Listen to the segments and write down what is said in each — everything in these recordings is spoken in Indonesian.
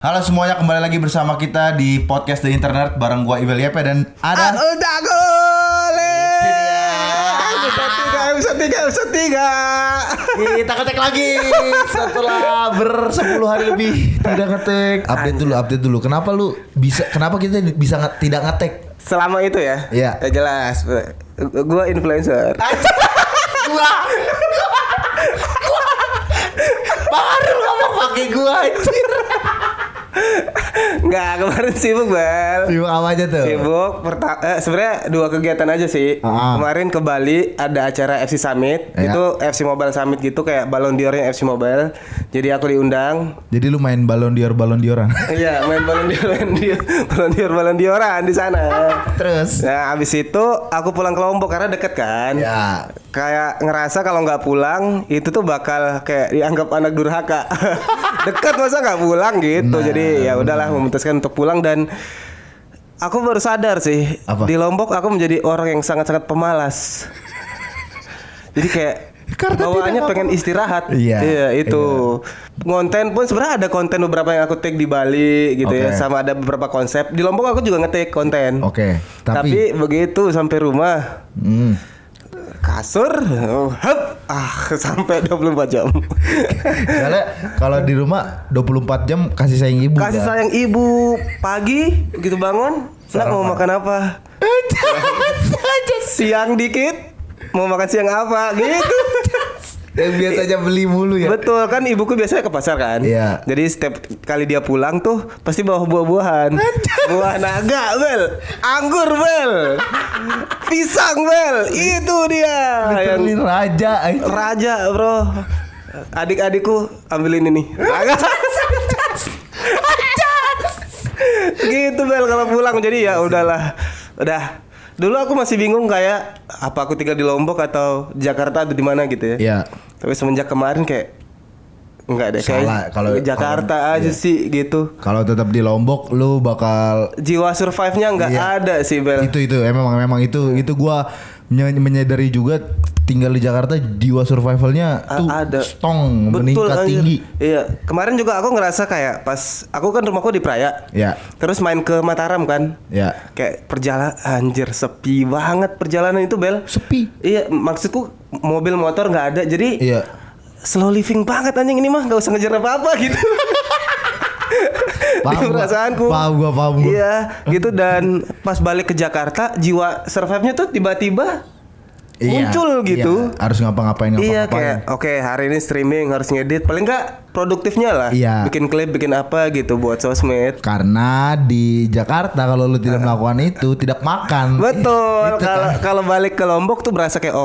Halo semuanya, kembali lagi bersama kita di podcast The Internet bareng gua Ivel Yepe dan ada Udah golek. Episode 3. kita ketek lagi setelah 10 hari lebih tidak ngetek. Update dulu. Kenapa kita bisa tidak ngetek? Selama itu ya? Iya. Ya jelas. Gua influencer. Baru ngomong pakai gua anjir. Enggak, kemarin sibuk Bel. Sibuk apa aja tuh? Sibuk sebenarnya 2 kegiatan aja sih. Kemarin ke Bali ada acara FC Summit. Iya. Itu FC Mobile Summit gitu, kayak Ballon d'Or-nya FC Mobile. Jadi aku diundang. Jadi lu main Ballon d'Oran. Iya, main Ballon d'Oran di sana. Terus? Nah, abis itu aku pulang ke Lombok karena deket kan. Ya. Kayak ngerasa kalau nggak pulang itu tuh bakal kayak dianggap anak durhaka. Dekat masa nggak pulang gitu. Nah, jadi ya udahlah, memutuskan untuk pulang. Dan aku baru sadar sih, apa? di Lombok aku menjadi orang yang sangat-sangat pemalas. Jadi kayak bawaannya pengen istirahat. Iya, itu. Konten pun sebenarnya ada konten beberapa yang aku take di Bali gitu ya, sama ada beberapa konsep. Di Lombok aku juga nge-take konten. Tapi begitu sampai rumah, kasur, sampai 24 jam. Soalnya kalau di rumah 24 jam kasih sayang ibu. Kasih sayang ibu. Pagi gitu bangun, nak mau makan apa? Siang dikit, mau makan siang apa? Gitu. Yang biasanya beli mulu ya. Betul, kan ibuku biasanya ke pasar kan. Iya. Jadi setiap kali dia pulang tuh pasti bawa buah-buahan. Buah naga, Bel. Anggur, Bel. Pisang, Bel. Itu dia. Literally Raja, bro. Adik-adikku ambilin ini. Gitu, Bel, kalau pulang. Jadi ya udahlah. Udah. Dulu aku masih bingung kayak apa aku tinggal di Lombok atau Jakarta atau di mana gitu ya. Iya. Tapi semenjak kemarin kayak enggak deh, kayak kalau Jakarta aja sih gitu. Kalau tetap di Lombok lu bakal Jiwa survive-nya enggak ada sih, Bel. Itu memang itu gua menyadari juga tinggal di Jakarta jiwa survivalnya tuh ada strong, betul, meningkat anjir. tinggi. Iya, kemarin juga aku ngerasa kayak pas aku kan rumahku di Praia. Iya. Terus main ke Mataram kan. Iya. Kayak perjalanan anjir sepi banget perjalanan itu, Bel. Sepi. Iya, maksudku mobil motor nggak ada. Jadi Iya. slow living banget anjing ini mah, nggak usah ngejar apa-apa gitu. Di perasaanku. Paham gua. Iya, gitu. Dan pas balik ke Jakarta, jiwa survive-nya tuh tiba-tiba muncul gitu. Iya, harus ngapa-ngapain. Iya, kayak oke, hari ini streaming, harus ngedit, paling nggak produktifnya lah. Iya. Bikin klip, bikin apa gitu buat sosmed. Karena di Jakarta kalau lu tidak melakukan itu tidak makan. Betul. Gitu kan. Kalau balik ke Lombok tuh berasa kayak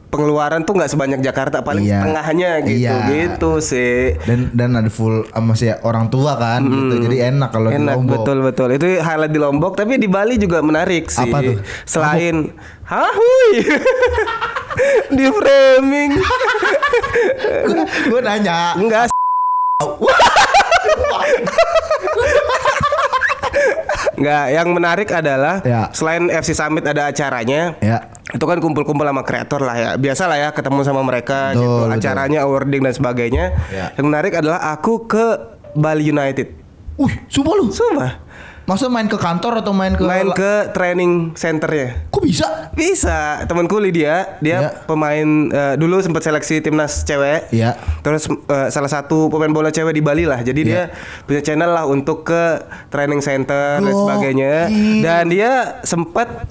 pengeluaran tuh nggak sebanyak Jakarta, paling setengahnya gitu. Iya. Gitu sih. Dan ada full masih orang tua kan gitu. Jadi enak kalau di Lombok. Betul. Itu highlight di Lombok, tapi di Bali juga menarik sih. Apa tuh? Selain di framing. Gue nanya. Enggak. Enggak, yang menarik adalah selain FC Summit ada acaranya. Ya. Itu kan kumpul-kumpul sama kreator lah ya. Biasa lah ya ketemu sama mereka gitu. Acaranya awarding dan sebagainya. Ya. Yang menarik adalah aku ke Bali United. Sumpah lu? Sumpah. Maksudnya main ke kantor atau main ke training centernya? Kok bisa? Bisa. Temanku Lydia, dia pemain dulu sempat seleksi timnas cewek. Iya. Terus salah satu pemain bola cewek di Bali lah. Jadi dia punya channel lah untuk ke training center dan sebagainya. Dan dia sempat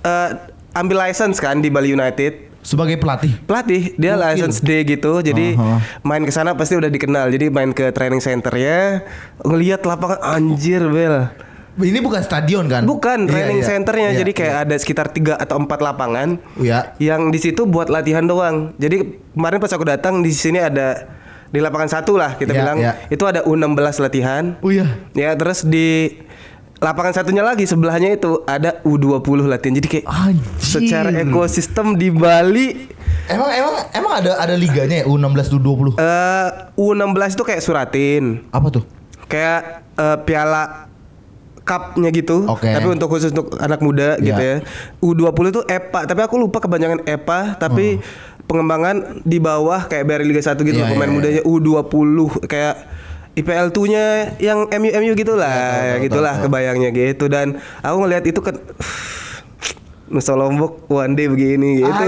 ambil license kan di Bali United. Sebagai pelatih, dia license D gitu. Jadi main ke sana pasti udah dikenal. Jadi main ke training centernya, ngelihat lapangan, anjir, Bel. Ini bukan stadion kan? Bukan, training centernya. Jadi kayak ada sekitar 3 atau 4 lapangan. Iya. Yang di situ buat latihan doang. Jadi kemarin pas aku datang di sini ada di lapangan 1 lah kita bilang. Itu ada U16 latihan. Oh iya. Ya, terus di lapangan satunya lagi sebelahnya itu ada U20 latihan. Jadi kayak secara ekosistem di Bali Emang ada liganya ya U16 U20? U16 itu kayak Suratin. Apa tuh? Kayak piala cupnya gitu. Tapi untuk khusus untuk anak muda gitu ya. U20 itu EPA, tapi aku lupa kepanjangan EPA, tapi pengembangan di bawah kayak dari Liga 1 gitu, pemain mudanya U20 kayak IPL 2-nya yang MU gitulah, gitulah kebayangnya gitu. Dan aku ngelihat itu kan Nusa Lombok one day begini gitu.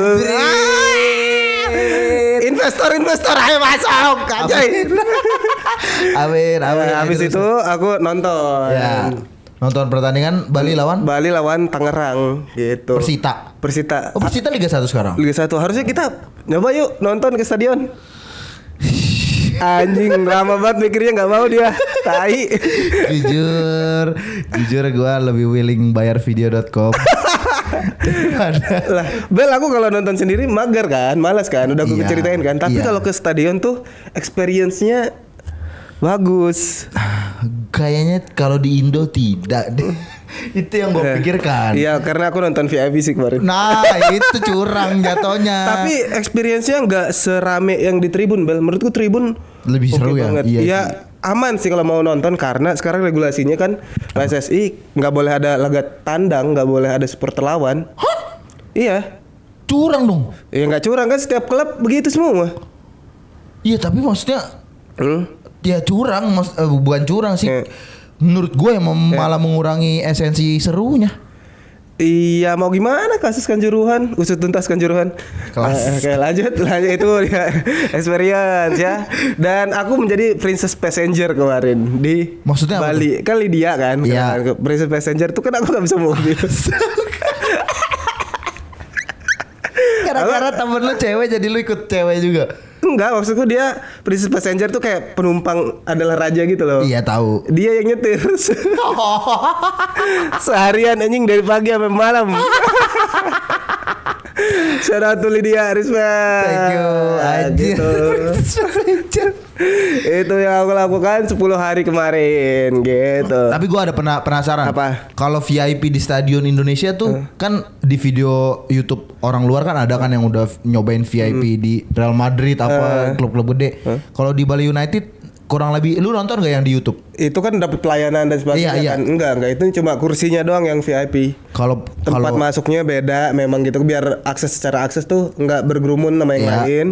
Investor ayo masuk aja. Amin. Habis itu aku nonton. Ya. Nonton pertandingan Bali lawan Tangerang gitu. Persita. Oh, Persita Liga 1 sekarang. Liga 1 harusnya kita nyoba yuk nonton ke stadion. Anjing lama banget mikirnya nggak mau dia. Tai. Jujur gue lebih willing bayar video.com. Lah, Bel aku kalau nonton sendiri mager kan, malas kan, udah aku ceritain kan. Tapi kalau ke stadion tuh experience-nya bagus. Kayaknya kalau di Indo tidak deh. Itu yang gue pikirkan. Iya, karena aku nonton VIP sih kemarin. Nah, itu curang jatuhnya. Tapi experience-nya nggak serame yang di tribun, Bel. Menurutku tribun lebih seru ya. Banget. Iya, aman sih kalau mau nonton karena sekarang regulasinya kan PSSI nggak boleh ada laga tandang, nggak boleh ada supporter lawan. Hah? Iya. Curang dong. Iya nggak curang kan, setiap klub begitu semua. Iya, tapi maksudnya ya curang, bukan curang sih. Menurut gue yang malah mengurangi esensi serunya. Iya, mau gimana kasus Kanjuruhan, usut tuntas Kanjuruhan. Kelas. Oke, lanjut itu ya experience ya. Dan aku menjadi princess passenger kemarin di Maksudnya Bali. Kan Lydia kan. Iya. Princess passenger tuh kan aku gak bisa mobil. Karena temen lu cewek jadi lu ikut cewek juga. Enggak, maksudku dia princess passenger tuh kayak penumpang adalah raja gitu loh. Iya tahu. Dia yang nyetir. Seharian anjing dari pagi sampai malam. Shout out to Lydia, respect. Thank you. Gitu. Itu yang aku lakukan 10 hari kemarin gitu. Tapi gue ada penasaran. Apa? Kalau VIP di Stadion Indonesia tuh kan di video YouTube orang luar kan ada kan yang udah nyobain VIP di Real Madrid apa klub-klub gede. Kalau di Bali United kurang lebih lu nonton gak yang di YouTube? Itu kan dapat pelayanan dan sebagainya Iya. kan. Enggak, itu cuma kursinya doang yang VIP. Kalau Tempat masuknya beda memang gitu biar secara akses tuh enggak bergerumun sama yang lain.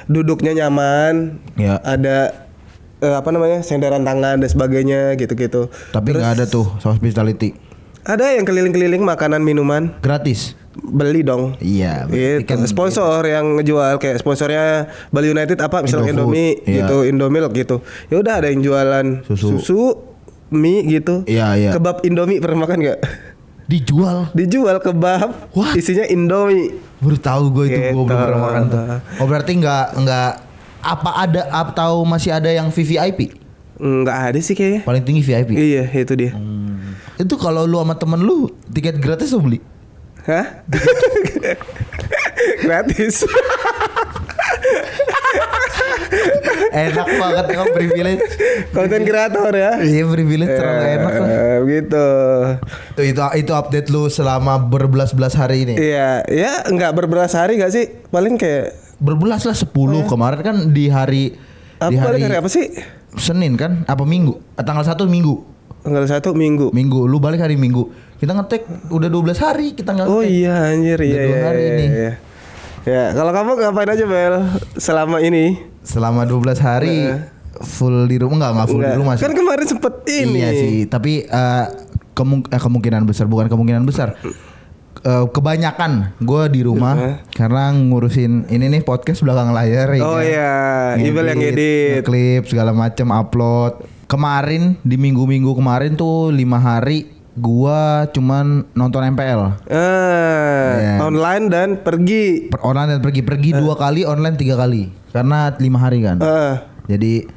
Duduknya nyaman. Iya. Ada senderan tangan dan sebagainya gitu-gitu. Tapi nggak ada tuh hospitality. Ada yang keliling-keliling makanan minuman Gratis. beli dong. Iya. Itu kan sponsor yang ngejual kayak sponsornya Bali United apa misalnya Indofood, Indomie gitu, Indomilk gitu. Ya udah ada yang jualan susu, mie gitu. Iya. Kebab Indomie pernah makan nggak? Dijual kebab. What? Isinya Indomie. Baru tahu gue itu Gitu. gue belum pernah makan tuh. Oh berarti nggak apa ada atau masih ada yang VVIP? Nggak ada sih kayaknya. Paling tinggi VIP. Iya itu dia. Itu kalau lu sama temen lu tiket gratis lu beli? Hah? Gratis. Enak banget emang privilege. Konten kreator ya. Iya privilege terlalu enak lah. Gitu. Itu update lu selama berbelas-belas hari ini. Iya, ya nggak berbelas hari nggak sih? Paling kayak Berbelas lah 10 kemarin kan di hari balik hari apa sih? Senin kan? Apa Minggu? Tanggal 1 Minggu. Tanggal 1 Minggu. Lu balik hari Minggu. Kita ngetek udah 12 hari kita nggak Oh ngetek. iya anjir Udah iya. 2 hari ini. Iya. Ya, kalau kamu ngapain aja Bel selama ini? Selama 12 hari full di rumah enggak full di rumah sih. Kan kemarin sempet ini. Iya sih, tapi kemungkinan besar bukan kemungkinan besar. Kebanyakan gue di rumah karena ngurusin ini nih podcast belakang layar ya. Oh iya, Ibel yang edit, klip segala macam upload. Kemarin di minggu-minggu kemarin tuh 5 hari gua cuman nonton MPL. Online dan pergi. Online dan pergi 2 kali, online 3 kali. Karena 5 hari kan. Jadi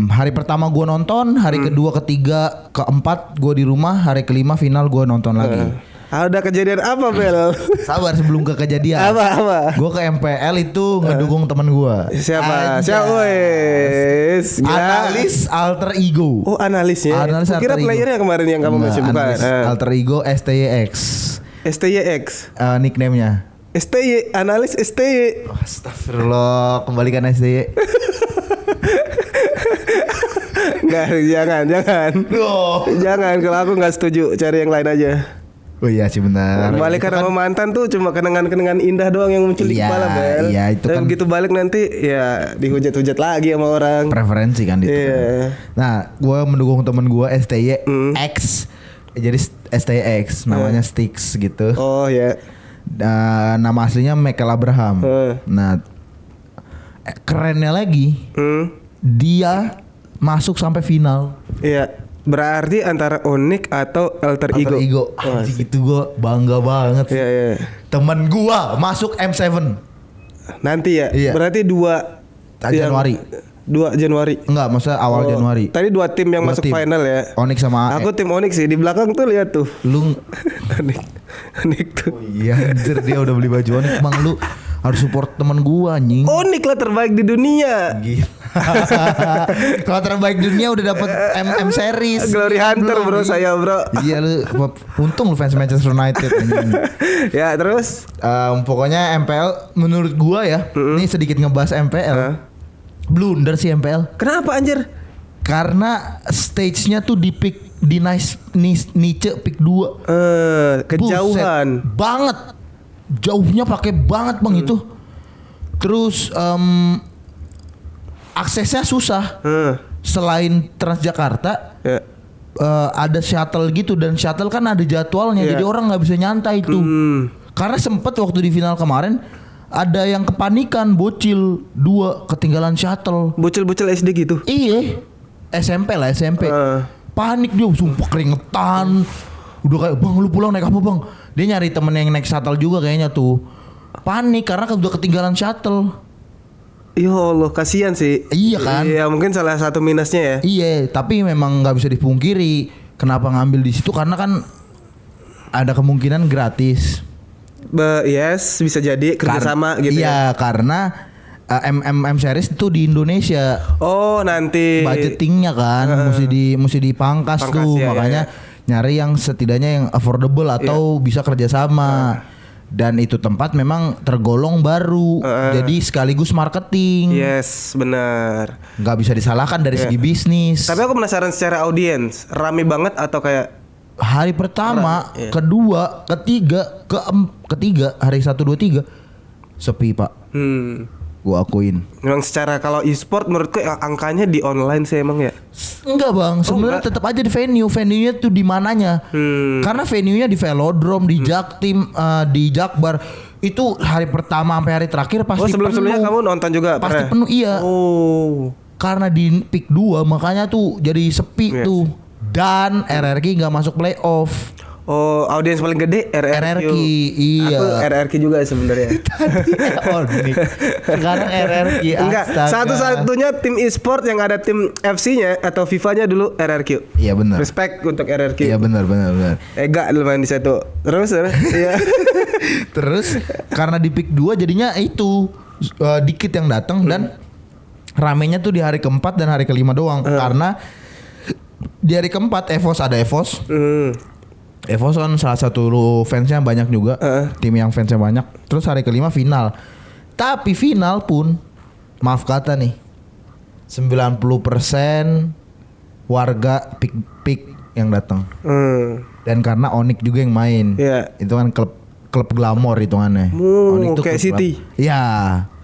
hari pertama gua nonton, hari kedua, ketiga, keempat gua di rumah, hari kelima final gua nonton lagi. Ada kejadian apa Bel? Sabar sebelum ke kejadian. Apa? Gua ke MPL itu ngedukung teman gua. Siapa? Wes. Analis alter ego. Oh analisnya. Analis Kira alter ego. playernya kemarin yang kamu mention bukan? Analis alter ego STYX. STYX. Nickname-nya. STY, analis STY. Astagfirullah, kembalikan STY. Enggak, jangan. Jangan, kalau aku nggak setuju, cari yang lain aja. Oh iya sih benar. Balik karena sama mantan tuh cuma kenangan-kenangan indah doang yang muncul di kepala, Bel. Iya, itu dan kan begitu balik nanti ya dihujat-hujat lagi sama orang. Preferensi kan itu. Kan. Nah, gue mendukung temen gue STY X. Jadi STY X namanya Stix gitu. Oh ya. Nama aslinya Michael Abraham. Nah, kerennya lagi, dia masuk sampai final. Iya. Berarti antara Onyx atau Alter Ego. Oh, gitu gue bangga banget. Iya. Temen gue masuk M7. Nanti ya. Iya. Berarti 2 Januari. 2 Januari. Enggak, maksudnya awal Januari. Tadi 2 tim yang masuk final ya. Onyx sama Aku tim Onyx sih. Di belakang tuh lihat tuh. Lu Onyx tuh. Oh iya, anjir dia udah beli baju Onyx. Bang lu harus support temen gua anjing. Onyx lah terbaik di dunia. Gila. Kalau terbaik dunia udah dapet MM series. Glory Hunter bro, saya bro. Iya lu, untung lu fans Manchester United anjing. Ya terus pokoknya MPL menurut gua ya, ini sedikit ngebahas MPL. Blunder sih MPL. Kenapa anjir? Karena stage-nya tuh di pick di niche pick 2. Kejauhan. Buset, banget. Jauhnya pakai banget Bang itu. Terus aksesnya susah. Selain Transjakarta, ada shuttle gitu dan shuttle kan ada jadwalnya, jadi orang nggak bisa nyantai itu. Karena sempet waktu di final kemarin ada yang kepanikan, bocil 2 ketinggalan shuttle. Bocil-bocil SD gitu. Iya, SMP lah SMP. Panik dia, sumpah keringetan. Udah kayak bang lu pulang naik apa bang? Dia nyari temen yang naik shuttle juga kayaknya tuh. Panik karena udah ketinggalan shuttle. Ya Allah, kasihan sih. Iya kan? Iya, mungkin salah satu minusnya ya. Iya, tapi memang nggak bisa dipungkiri. Kenapa ngambil di situ? Karena kan ada kemungkinan gratis. Yes, bisa jadi kerjasama gitu. Iya, ya. karena MM series itu di Indonesia. Oh, nanti budgetingnya kan mesti dipangkas tuh, ya, makanya nyari yang setidaknya yang affordable atau bisa kerjasama. Dan itu tempat memang tergolong baru, jadi sekaligus marketing. Yes, benar. Nggak bisa disalahkan dari segi bisnis. Tapi aku penasaran secara audiens, rame banget atau kayak hari pertama, kedua, ketiga, hari 1, 2, 3 sepi pak. Gua akuin. Memang secara kalau e-sport menurutku angkanya di online sih emang ya. Enggak bang, sebenarnya tetap aja di venue-nya tuh di mananya. Karena venue-nya di Velodrome, di Jaktim, di Jakbar. Itu hari pertama sampai hari terakhir pasti penuh. Sebelum-sebelumnya kamu nonton juga? Pasti penuh, iya. Karena di pick 2 makanya tuh jadi sepi tuh. Dan RRQ nggak masuk playoff. Oh, audiens paling gede RRQ. Iya. Aku RRQ juga sebenarnya. Tadi sekarang RRQ. Enggak, satu-satunya tim e-sport yang ada tim FC-nya atau FIFA-nya dulu RRQ. Iya benar. Respect untuk RRQ. Iya benar. Ega lumayan di situ. Terus iya. Terus karena di pick 2 jadinya itu dikit yang datang dan ramenya tuh di hari keempat dan hari kelima doang. Karena di hari keempat ada EVOS. EVOS kan salah satu fansnya banyak juga, tim yang fansnya banyak. Terus hari kelima final. Tapi final pun, maaf kata nih, 90% warga pick yang datang. Dan karena Onyx juga yang main, itu kan klub glamor hitungannya. Onyx tuh kayak City. Iya.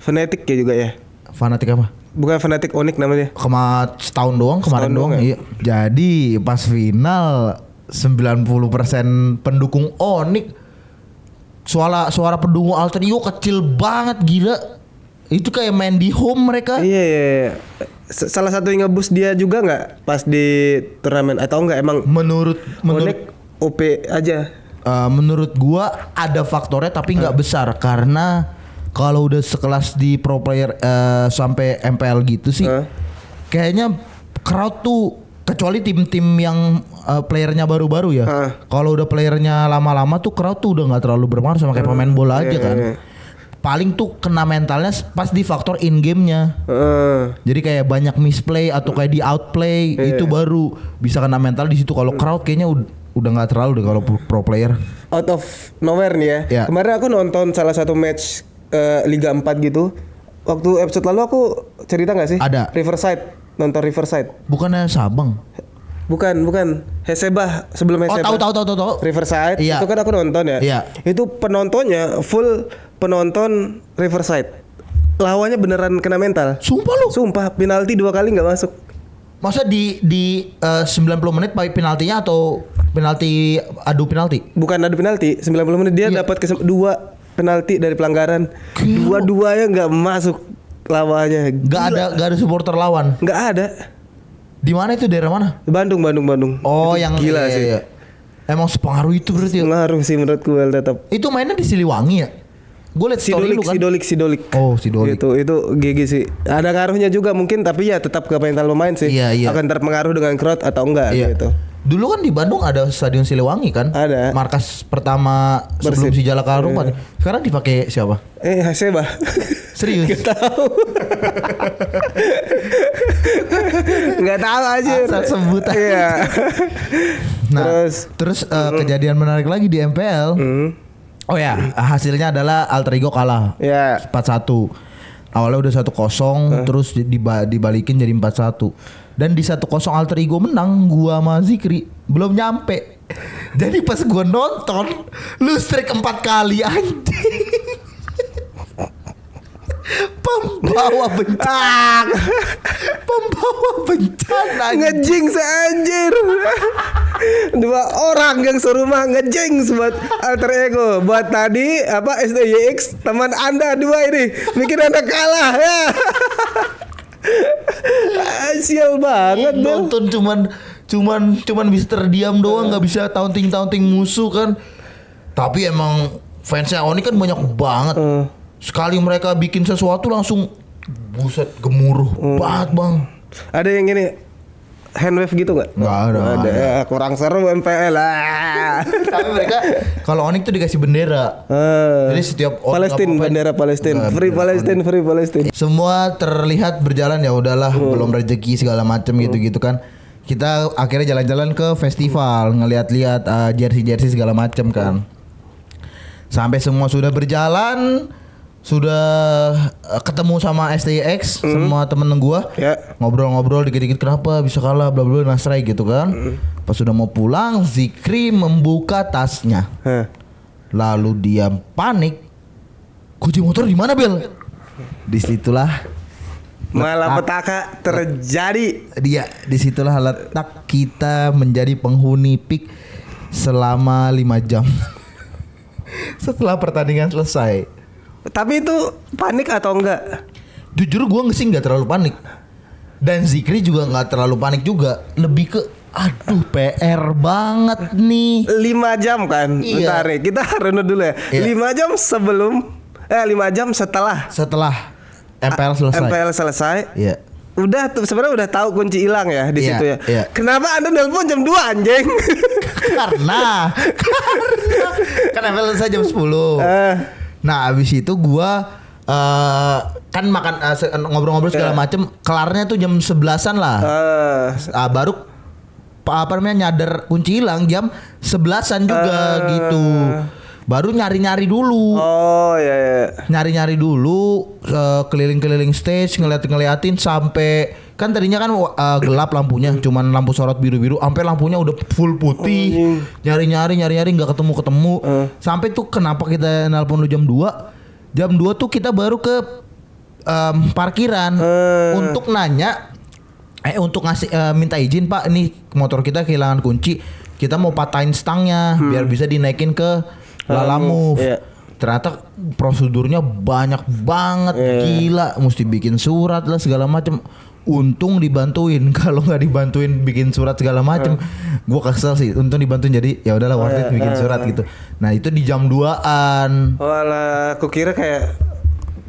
Fanatic ya juga ya. Fanatic apa? Bukan Fanatic, Onyx namanya. Setahun doang kemarin doang. Iya. Jadi pas final 90% pendukung Onyx. Suara pendukung Alter Ego kecil banget, gila. Itu kayak main di home mereka. Iya. Salah satu yang nge-boost dia juga nggak pas di turnamen atau enggak emang? Menurut Onyx OP aja. Menurut gua ada faktornya tapi nggak besar karena kalau udah sekelas di pro player sampai MPL gitu sih, kayaknya crowd tuh kecuali tim-tim yang playernya baru-baru ya. Kalau udah playernya lama-lama tuh crowd tuh udah nggak terlalu berpengaruh sama kayak pemain bola aja kan. Paling tuh kena mentalnya pas di faktor in game-nya. Jadi kayak banyak misplay atau kayak di outplay itu baru bisa kena mental di situ. Kalau crowd kayaknya udah nggak terlalu deh kalau pro player. Out of nowhere nih ya. Kemarin aku nonton salah satu match Liga 4 gitu. Waktu episode lalu aku cerita nggak sih? Ada. Riverside, nonton Riverside. Bukannya Sabang? Bukan. Hesebah sebelum Hesebah. Oh, tahu. Riverside. Iya. Itu kan aku nonton ya. Iya. Itu penontonnya full penonton Riverside. Lawannya beneran kena mental. Sumpah penalti 2 kali nggak masuk. Masa di 90 menit pakai penaltinya atau penalti adu penalti? Bukan adu penalti, 90 menit dia dapat 2 penalti dari pelanggaran. Dua-duanya nggak masuk lawannya. Nggak ada supporter lawan. Nggak ada. Di mana itu, daerah mana? Bandung. Oh, itu yang gila sih. Iya. Emang sepengaruh itu berarti. Pengaruh sih menurut gue tetap. Itu mainnya di Siliwangi ya? Gue liat story lu kan. Sidolik. Oh, Sidolik. Itu GG sih. Ada ngaruhnya juga mungkin, tapi ya tetap ke mental pemain sih. Iya. Akan terpengaruh dengan crowd atau enggak gitu. Dulu kan di Bandung ada Stadion Siliwangi kan? Ada. Markas pertama sebelum si Jalaka Harupat. Sekarang dipakai siapa? Hesebah. Serius? Gak tahu. Gak tahu aja. Asal sebutan. Iya. Nah, terus kejadian menarik lagi di MPL. Oh ya, hasilnya adalah Alter Ego kalah. Ya. 4-1. Awalnya udah 1-0, terus dibalikin jadi 4-1. Dan di 1-0 Alter Ego menang, gua sama Zikri belum nyampe. Jadi pas gua nonton, lu strike 4 kali anjing. Pembawa bencana ngejinx anjir. 2 orang yang serumah ngejinx buat Alter Ego. Buat tadi SDYX teman Anda 2 ini bikin Anda kalah ya. Sial banget Bel. nonton cuman bisa terdiam doang, nggak bisa taunting musuh kan. Tapi emang fansnya Oni kan banyak banget. Sekali mereka bikin sesuatu langsung buset gemuruh banget bang. Ada yang gini handwave gitu nggak? Nggak ada. Kurang seru MPL lah. Tapi mereka kalau Onyx tuh dikasih bendera. Jadi setiap bendera Palestina, free Palestina. Semua terlihat berjalan, ya udahlah, belum rezeki segala macem gitu kan. Kita akhirnya jalan-jalan ke festival, ngeliat-liat jersey segala macem kan. Sampai semua sudah berjalan, sudah ketemu sama STX, semua temen gua, ngobrol-ngobrol dikit-dikit kenapa bisa kalah, bla bla nasrai gitu kan. Pas sudah mau pulang, Zikri membuka tasnya, lalu dia panik. Kunci motor di mana, Bel? Disitulah malapetaka terjadi. Disitulah letak kita menjadi penghuni PIK selama 5 jam. Setelah pertandingan selesai. Tapi itu panik atau enggak? Jujur gue sih nggak terlalu panik. Dan Zikri juga nggak terlalu panik juga. Lebih ke aduh PR banget nih. 5 jam kan? Iya. Bentar nih, kita runut dulu ya. Iya. 5 jam sebelum 5 jam setelah MPL selesai. Iya. Udah sebenarnya udah tahu kunci hilang ya di situ ya. Iya. Kenapa Anda nelpon jam 2 anjing? Karena kan MPL selesai jam 10. Nah abis itu gua kan makan ngobrol-ngobrol segala macem, kelarnya tuh jam 11-an lah. Baru nyadar kunci hilang jam 11-an juga gitu. Baru nyari-nyari dulu. Oh iya. Nyari-nyari dulu, keliling-keliling stage, ngeliatin sampai kan tadinya kan gelap lampunya, cuman lampu sorot biru-biru, sampai lampunya udah full putih. Nyari-nyari nggak ketemu. Sampai tuh kenapa kita nelpon lu jam 2? Jam 2 tuh kita baru ke parkiran untuk nanya untuk ngasih minta izin, Pak, ini motor kita kehilangan kunci. Kita mau patahin stangnya biar bisa dinaikin ke Lalamove. Ternyata prosedurnya banyak banget, gila, mesti bikin surat lah segala macem. Untung dibantuin, kalau nggak dibantuin bikin surat segala macem, gue kesel sih. Untung dibantuin, jadi ya udahlah worth it bikin surat gitu. Nah itu di jam 2-an. Walah, aku kira kayak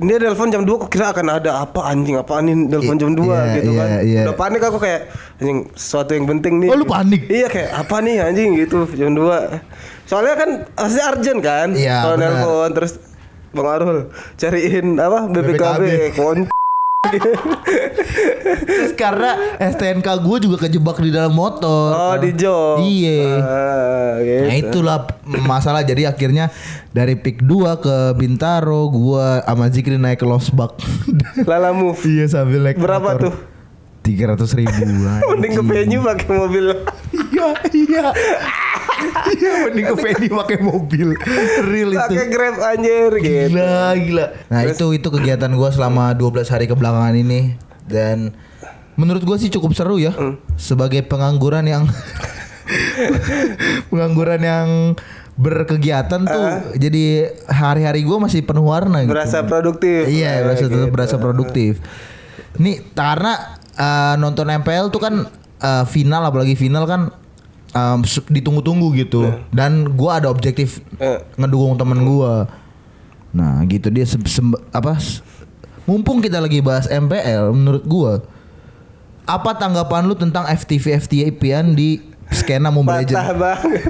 dia telepon jam 2, aku kira akan ada apa anjing, apaan nih telepon jam 2 gitu kan. Udah panik aku kayak anjing, sesuatu yang penting nih. Oh lu panik? Iya, kayak apa nih anjing gitu jam 2. Soalnya kan pasti urgent kan. Iya, kalau telepon terus Bang Arul cariin BPKB. Terus karena STNK gue juga kejebak di dalam motor. Oh di jok. Iya. Gitu. Nah itulah masalah. Jadi akhirnya dari PIK 2 ke Bintaro, gue sama Zikri naik ke Losbak. Lalamove. Iya, sambil naik berapa motor. tuh? 300.000. Mending ke venue pakai mobil. Iya, mending ke venue pakai mobil. Real itu. Pakai Grab anjir gitu. Gila. Nah, terus, itu kegiatan gua selama 12 hari kebelakangan ini, dan menurut gua sih cukup seru ya. Sebagai pengangguran yang berkegiatan tuh, jadi hari-hari gue masih penuh warna gitu. Berasa produktif. Iya, berasa produktif. Nih karena nonton MPL tuh kan final, apalagi final kan ditunggu-tunggu gitu. Dan gue ada objektif ngedukung temen gue. Nah gitu dia mumpung kita lagi bahas MPL, menurut gue apa tanggapan lu tentang FTV-FTV-an di skena Mobile Legends? Patah banget.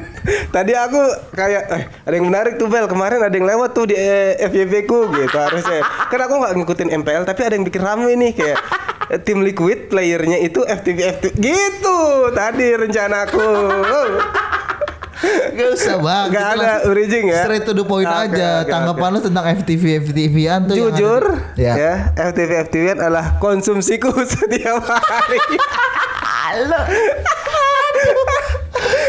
Tadi aku kayak ada yang menarik tuh Bel. Kemarin ada yang lewat tuh di FYP ku gitu harusnya. Kan aku gak ngikutin MPL, tapi ada yang bikin rame nih kayak tim Liquid playernya itu FTV gitu. Tadi rencanaku. Gak usah bang. Gak ada bridging ya. Straight to the point aja. Tanggapan lu tentang FTV-FTV-an tuh? Jujur ya FTV-FTV-an adalah konsumsiku setiap hari. Halo.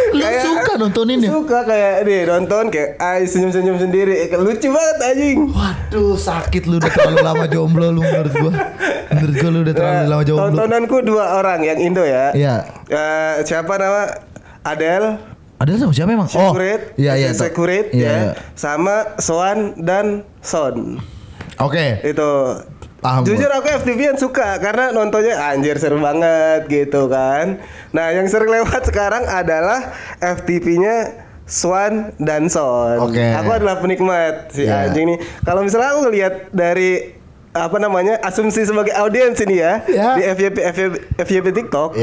Lu suka nontonin ya? Suka kayak nih nonton kayak senyum-senyum sendiri. Lucu banget anjing. Waduh, sakit lu udah terlalu lama jomblo lu menurut gua. Menurut gua lu udah terlalu lama jomblo. Tontonanku 2 orang yang Indo ya. Iya. Siapa nama? Adele sama siapa emang? Securate, iya. Securate ya. Sama Swan dan Son. Oke. Itu. Paham. Jujur aku FTV yang suka karena nontonnya anjir seru banget gitu kan. Nah yang sering lewat sekarang adalah FTV-nya Swan dan Son. Aku adalah penikmat si anjing nih. Kalau misalnya aku ngelihat dari asumsi sebagai audiens ini ya di FYP TikTok.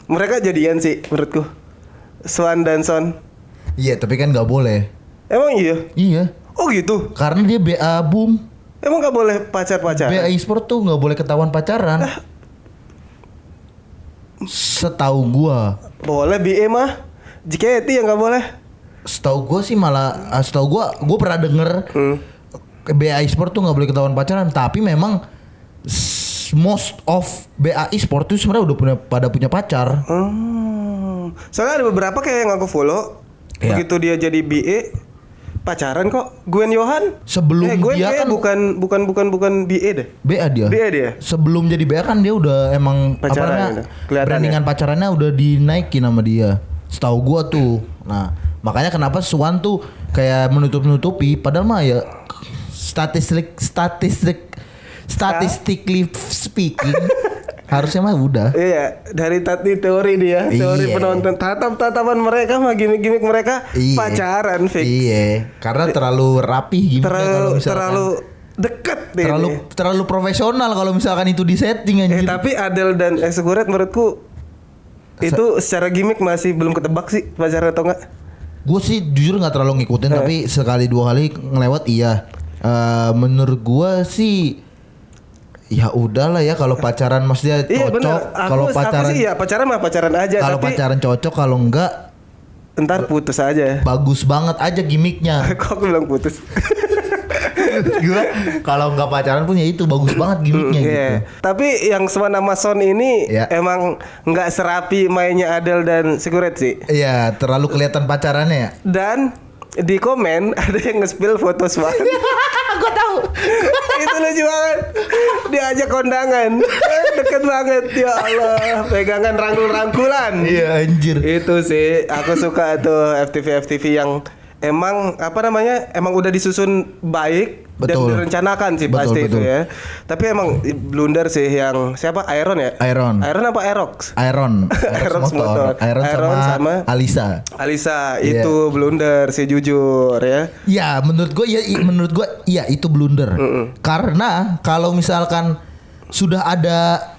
Mereka jadian sih menurutku. Swan dan Son. Iya, tapi kan nggak boleh. Emang iya? Iya. Oh gitu. Karena dia BA boom. Emang gak boleh pacar-pacaran? BA e-sport tuh gak boleh ketahuan pacaran. Setahu gua. Boleh BA mah. JKT yang gak boleh. Setahu gua sih malah, gua pernah denger BA e-sport tuh gak boleh ketahuan pacaran. Tapi memang most of BA e-sport tuh sebenarnya udah pada punya pacar. Soalnya ada beberapa kayak yang aku follow. Begitu dia jadi BA pacaran kok. Gwen Yohan sebelum dia kan bukan BA deh. BA dia. Sebelum jadi BA kan dia udah emang pacaran. Brandingan pacarannya udah dinaikin sama dia. Setahu gua tuh. Nah, makanya kenapa Swan tuh kayak menutup-nutupi padahal mah ya statistically speaking harusnya mah udah. Iya, dari teori dia, teori penonton, tatapan mereka mah gimmick mereka pacaran fix. Iya, karena terlalu rapi gimmicknya terlalu dekat deh. Terlalu profesional kalau misalkan itu di setting anjir. Tapi Adele dan Securate menurutku itu secara gimmick masih belum ketebak sih pacaran atau enggak. Gue sih jujur nggak terlalu ngikutin tapi sekali 2 kali ngelewat iya. Menurut gue sih ya udahlah ya kalau pacaran maksudnya cocok. Kalau pacaran sih ya pacaran mah pacaran aja. Kalau pacaran cocok, kalau enggak ntar putus aja. Bagus banget aja gimmicknya. Kok aku bilang putus? Gue kalau enggak pacaran pun ya itu bagus banget gimmicknya gitu. Tapi yang Swan sama Son ini emang nggak serapi mainnya Adele dan Securate sih. Iya, terlalu kelihatan pacarannya ya. Dan di komen ada yang nge-spill foto Swan. Gue tahu. Itu lucu banget. Diajak kondangan. Deket banget. Ya Allah, pegangan rangkul-rangkulan. Iya anjir. Itu sih aku suka tuh FTV yang emang emang udah disusun baik. Dan direncanakan sih pasti itu ya. Tapi emang blunder sih yang siapa? Iron ya? Iron apa Aerox? Iron motor. Iron sama Alisa itu blunder sih jujur ya. Ya menurut gue ya itu blunder. Karena kalau misalkan sudah ada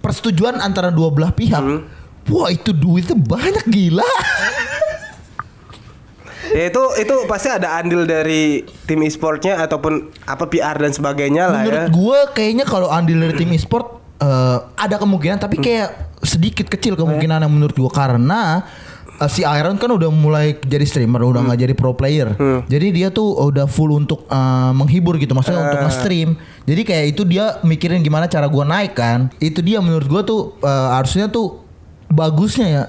persetujuan antara dua belah pihak, wah itu duitnya banyak gila. Ya itu pasti ada andil dari tim e-sportnya ataupun PR dan sebagainya lah. Menurut gue kayaknya kalau andil dari tim e-sport ada kemungkinan tapi kayak sedikit kecil kemungkinan yang menurut gue karena si Iron kan udah mulai jadi streamer, udah nggak jadi pro player. Jadi dia tuh udah full untuk menghibur gitu, maksudnya untuk nge-stream. Jadi kayak itu dia mikirin gimana cara gua naik kan. Itu dia menurut gua tuh harusnya tuh bagusnya ya.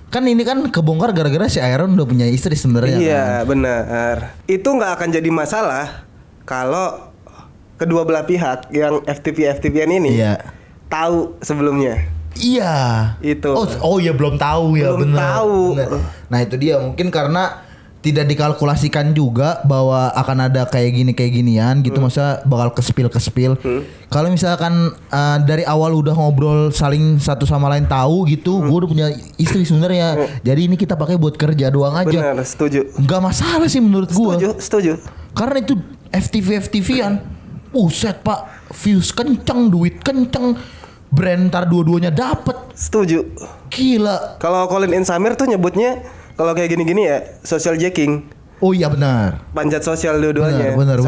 Kan ini kan kebongkar gara-gara si Aaron udah punya istri sebenarnya. Iya, kan? benar. Itu nggak akan jadi masalah kalau kedua belah pihak yang FTV-FTVan ini tahu sebelumnya. Iya. Itu. Oh ya belum tahu ya, belum benar. tahu. Nah, itu dia mungkin karena tidak dikalkulasikan juga bahwa akan ada kayak ginian gitu, masa bakal kespil. Kalau misalkan dari awal udah ngobrol saling satu sama lain tahu gitu, gue udah punya istri sebenarnya. Jadi ini kita pakai buat kerja doang aja. Benar, setuju. Nggak masalah sih menurut gue. Setuju. Karena itu FTV-an, set pak, views kenceng, duit kenceng, brand ntar dua-duanya dapet. Setuju. Gila. Kalau Colin and Samir tuh nyebutnya kalau kayak gini-gini ya, social jacking. Oh iya benar. Panjat sosial dua-duanya. Benar.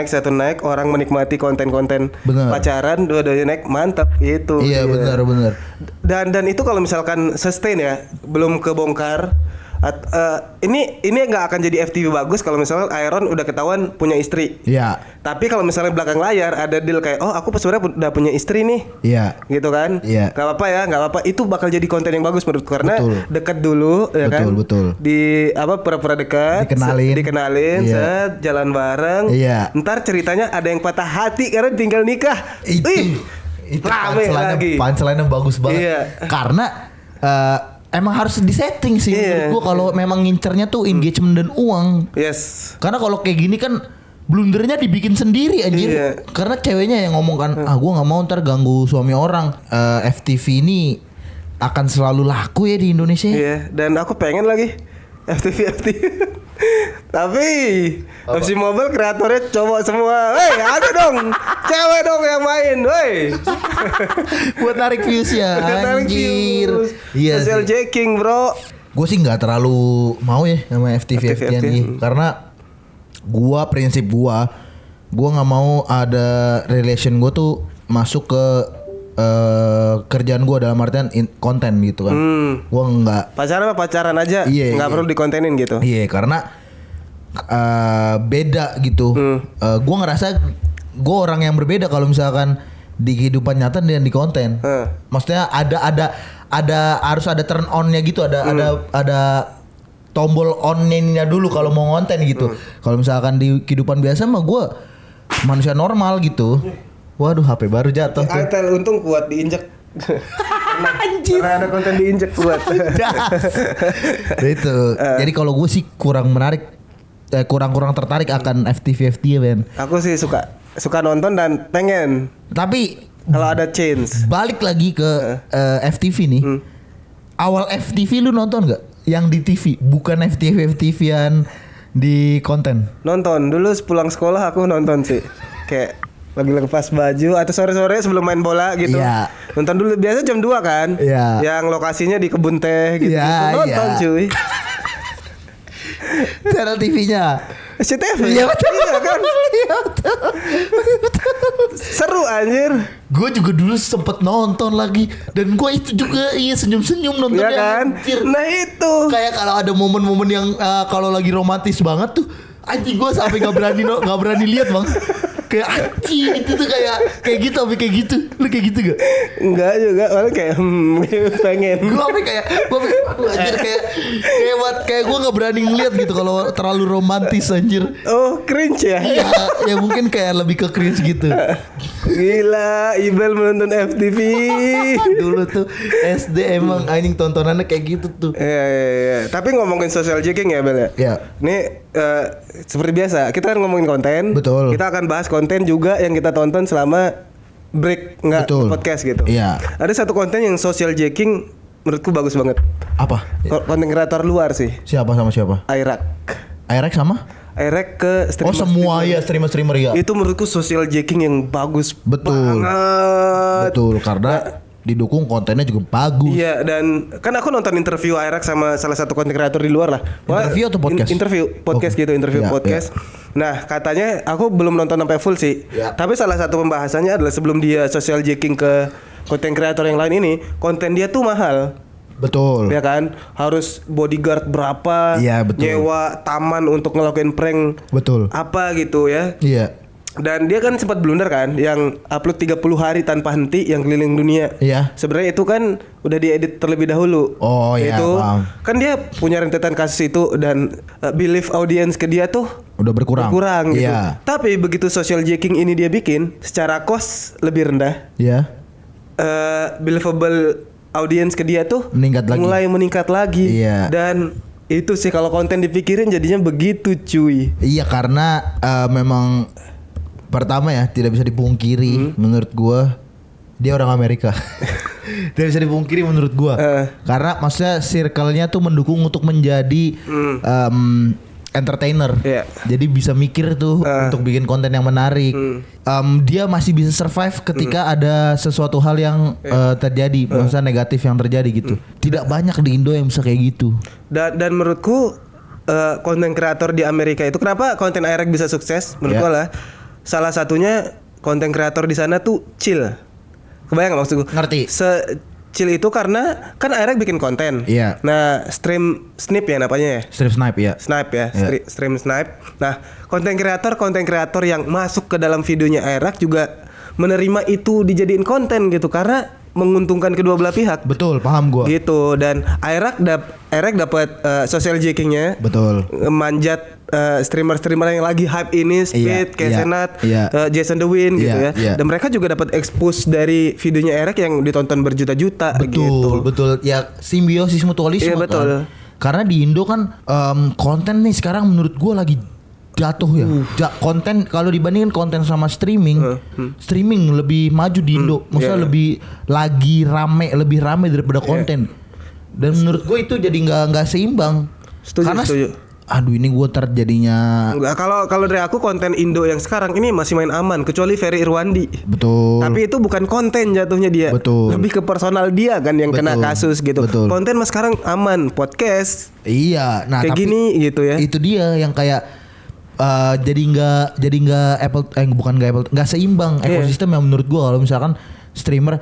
Satu naik, orang menikmati konten-konten Benar. pacaran, dua-duanya naik, mantap itu. Iya benar. Dan itu kalau misalkan sustain ya, belum kebongkar. Ini nggak akan jadi FTV bagus kalau misalnya Aaron udah ketahuan punya istri. Iya. Tapi kalau misalnya belakang layar ada deal kayak, oh aku sebenarnya udah punya istri nih. Iya. Gitu kan? Iya. Gak apa-apa. Itu bakal jadi konten yang bagus menurutku karena dekat dulu, ya kan? Betul. Di pura-pura dekat, dikenalin, iya. jalan bareng. Iya. Ntar ceritanya ada yang patah hati karena tinggal nikah. Itu punchline-nya bagus banget. Iya. Karena emang harus disetting sih menurut gua kalau memang ngincernya tuh engagement dan uang. Yes. Karena kalau kayak gini kan blundernya dibikin sendiri anjir. Iya. Karena ceweknya yang ngomong kan, gua nggak mau ntar ganggu suami orang. FTV ini akan selalu laku ya di Indonesia. Iya, dan aku pengen lagi FTV. Tapi FC Mobile kreatornya cowok semua. Hei, ada dong cewek dong yang main, woi. Buat narik views ya, anjir. Iya, social jacking, bro. Gue sih nggak terlalu mau ya sama FTV ini, karena prinsip gue nggak mau ada relation gue tuh masuk ke kerjaan gue dalam artian konten gitu kan. Gue nggak pacaran aja, nggak perlu dikontenin gitu. Iya, karena beda gitu. Gue ngerasa gue orang yang berbeda kalau misalkan di kehidupan nyata dan di konten. Maksudnya ada harus ada turn on-nya gitu, ada tombol on-nya dulu kalau mau konten gitu. Kalau misalkan di kehidupan biasa mah gue manusia normal gitu. Waduh, HP baru jatuh tuh. Antel untung kuat diinjek. Anjir. Karena ada konten diinjek kuat. Itu. Jadi kalau gue sih kurang tertarik akan FTV Ben. Aku sih suka nonton dan pengen. Tapi kalau ada change. Balik lagi ke FTV nih. Awal FTV lu nonton nggak? Yang di TV, bukan FTV-an di konten. Nonton. Dulu pulang sekolah aku nonton sih. Kayak lagi lepas baju atau sore-sore sebelum main bola gitu. Iya. Nonton dulu biasa jam 2 kan. Iya. Yang lokasinya di kebun teh gitu. Iya, nonton cuy. Channel TV-nya SCTV. Iya betul. Iya kan? Seru anjir. Gue juga dulu sempet nonton lagi. Dan gue itu juga senyum-senyum nontonnya. Iya kan? Anjir. Nah itu. Kayak kalau ada momen-momen yang kalau lagi romantis banget tuh, anjing gue sampai gak berani lihat bang. Kayak anjing itu tuh kayak gitu, tapi kayak gitu. Lu kayak gitu gak? Enggak juga, malah kayak pengen. Gue sampai kayak anjir kayak gue gak berani ngeliat gitu kalau terlalu romantis anjir. Oh cringe ya? Iya, ya mungkin kayak lebih ke cringe gitu. Gila, Ibel menonton FTV. Dulu tuh SD emang anjing tontonannya kayak gitu tuh. Iya. Tapi ngomongin social jacking ya Bel ya? Iya. Ini seperti biasa, kita kan ngomongin konten. Betul. Kita akan bahas konten juga yang kita tonton selama break podcast gitu. Iya. Ada satu konten yang social jacking menurutku bagus banget. Apa? Konten kreator luar sih. Siapa sama siapa? Airak sama? Airak ke streamer. Oh semua ya streamer ya. Itu menurutku social jacking yang bagus. Betul. Banget. Betul karena didukung kontennya juga bagus. Iya, dan kan aku nonton interview Airak sama salah satu konten kreator di luar lah. Interview atau podcast? Interview podcast gitu, interview iya, podcast. Iya. Nah, katanya aku belum nonton sampai full sih. Iya. Tapi salah satu pembahasannya adalah sebelum dia social jacking ke konten kreator yang lain ini, konten dia tuh mahal. Betul. Ya kan? Harus bodyguard berapa? Iya, betul. Nyewa taman untuk ngelakuin prank. Betul. Apa gitu ya? Iya. Dan dia kan sempat blunder kan, yang upload 30 hari tanpa henti yang keliling dunia. Iya. Sebenarnya itu kan udah diedit terlebih dahulu. Oh iya, itu paham. kan dia punya rentetan kasus itu dan belief audience ke dia tuh Udah berkurang. gitu. Iya. Tapi begitu social jacking ini dia bikin secara cost lebih rendah, Iya. believable audience ke dia tuh mulai meningkat lagi. Iya. Dan itu sih kalau konten dipikirin jadinya begitu cuy. Iya, karena memang pertama ya tidak bisa dipungkiri menurut gua dia orang Amerika. Tidak bisa dipungkiri menurut gua. Karena maksudnya circle-nya tuh mendukung untuk menjadi entertainer. Yeah. Jadi bisa mikir tuh untuk bikin konten yang menarik. Dia masih bisa survive ketika ada sesuatu hal yang terjadi, maksudnya negatif yang terjadi gitu. Tidak banyak di Indo yang bisa kayak gitu. Dan menurutku konten kreator di Amerika itu kenapa konten Airek bisa sukses? Menurutku lah salah satunya konten kreator di sana tuh chill. Kebayang gak maksudku? Ngerti. Chill itu karena kan Airek bikin konten. Iya. Nah, stream snip ya namanya ya. Stream snipe ya. Snipe ya, stream snipe. Nah, konten kreator yang masuk ke dalam videonya Airek juga menerima itu dijadiin konten gitu karena menguntungkan kedua belah pihak. Betul, paham gua. Gitu, dan Airek dapat social jacking-nya. Betul. Manjat streamer-streamer yang lagi hype ini, Speed, Kesenat, Jason The Win gitu ya. Dan mereka juga dapat expose dari videonya Airek yang ditonton berjuta-juta. Betul, gitu. betul. Ya simbiosis mutualisme. Iya, betul. Kan. Karena di Indo kan konten nih sekarang menurut gua lagi jatuh ya. Konten kalau dibandingin konten sama streaming, streaming lebih maju di Indo. Maksudnya lebih lebih rame daripada konten. Dan menurut gue itu jadi nggak seimbang. Setuju. Aduh, ini gue terjadinya. Kalau dari aku konten Indo yang sekarang ini masih main aman kecuali Ferry Irwandi. Betul. Tapi itu bukan konten jatuhnya dia. Betul. Lebih ke personal dia kan yang kena kasus gitu. Betul. Konten mas sekarang aman, podcast. Iya. Nah, kayak tapi gini gitu ya. Itu dia yang kayak jadi nggak nggak seimbang ekosistem yang menurut gue. Kalau misalkan streamer,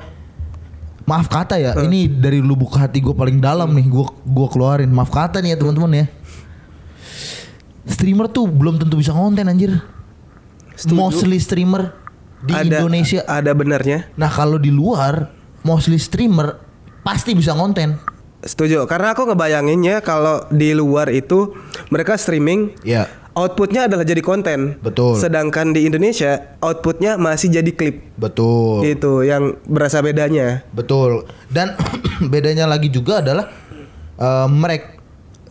maaf kata ya, ini dari lubuk hati gue paling dalam nih, gue keluarin, maaf kata nih ya teman-teman ya, streamer tuh belum tentu bisa konten anjir. Mostly streamer di Indonesia ada benarnya. Nah kalau di luar mostly streamer pasti bisa konten. Setuju, karena aku ngebayanginnya kalau di luar itu mereka streaming, outputnya adalah jadi konten. Betul. Sedangkan di Indonesia outputnya masih jadi klip. Betul. Itu yang berasa bedanya. Betul. Dan bedanya lagi juga adalah mereka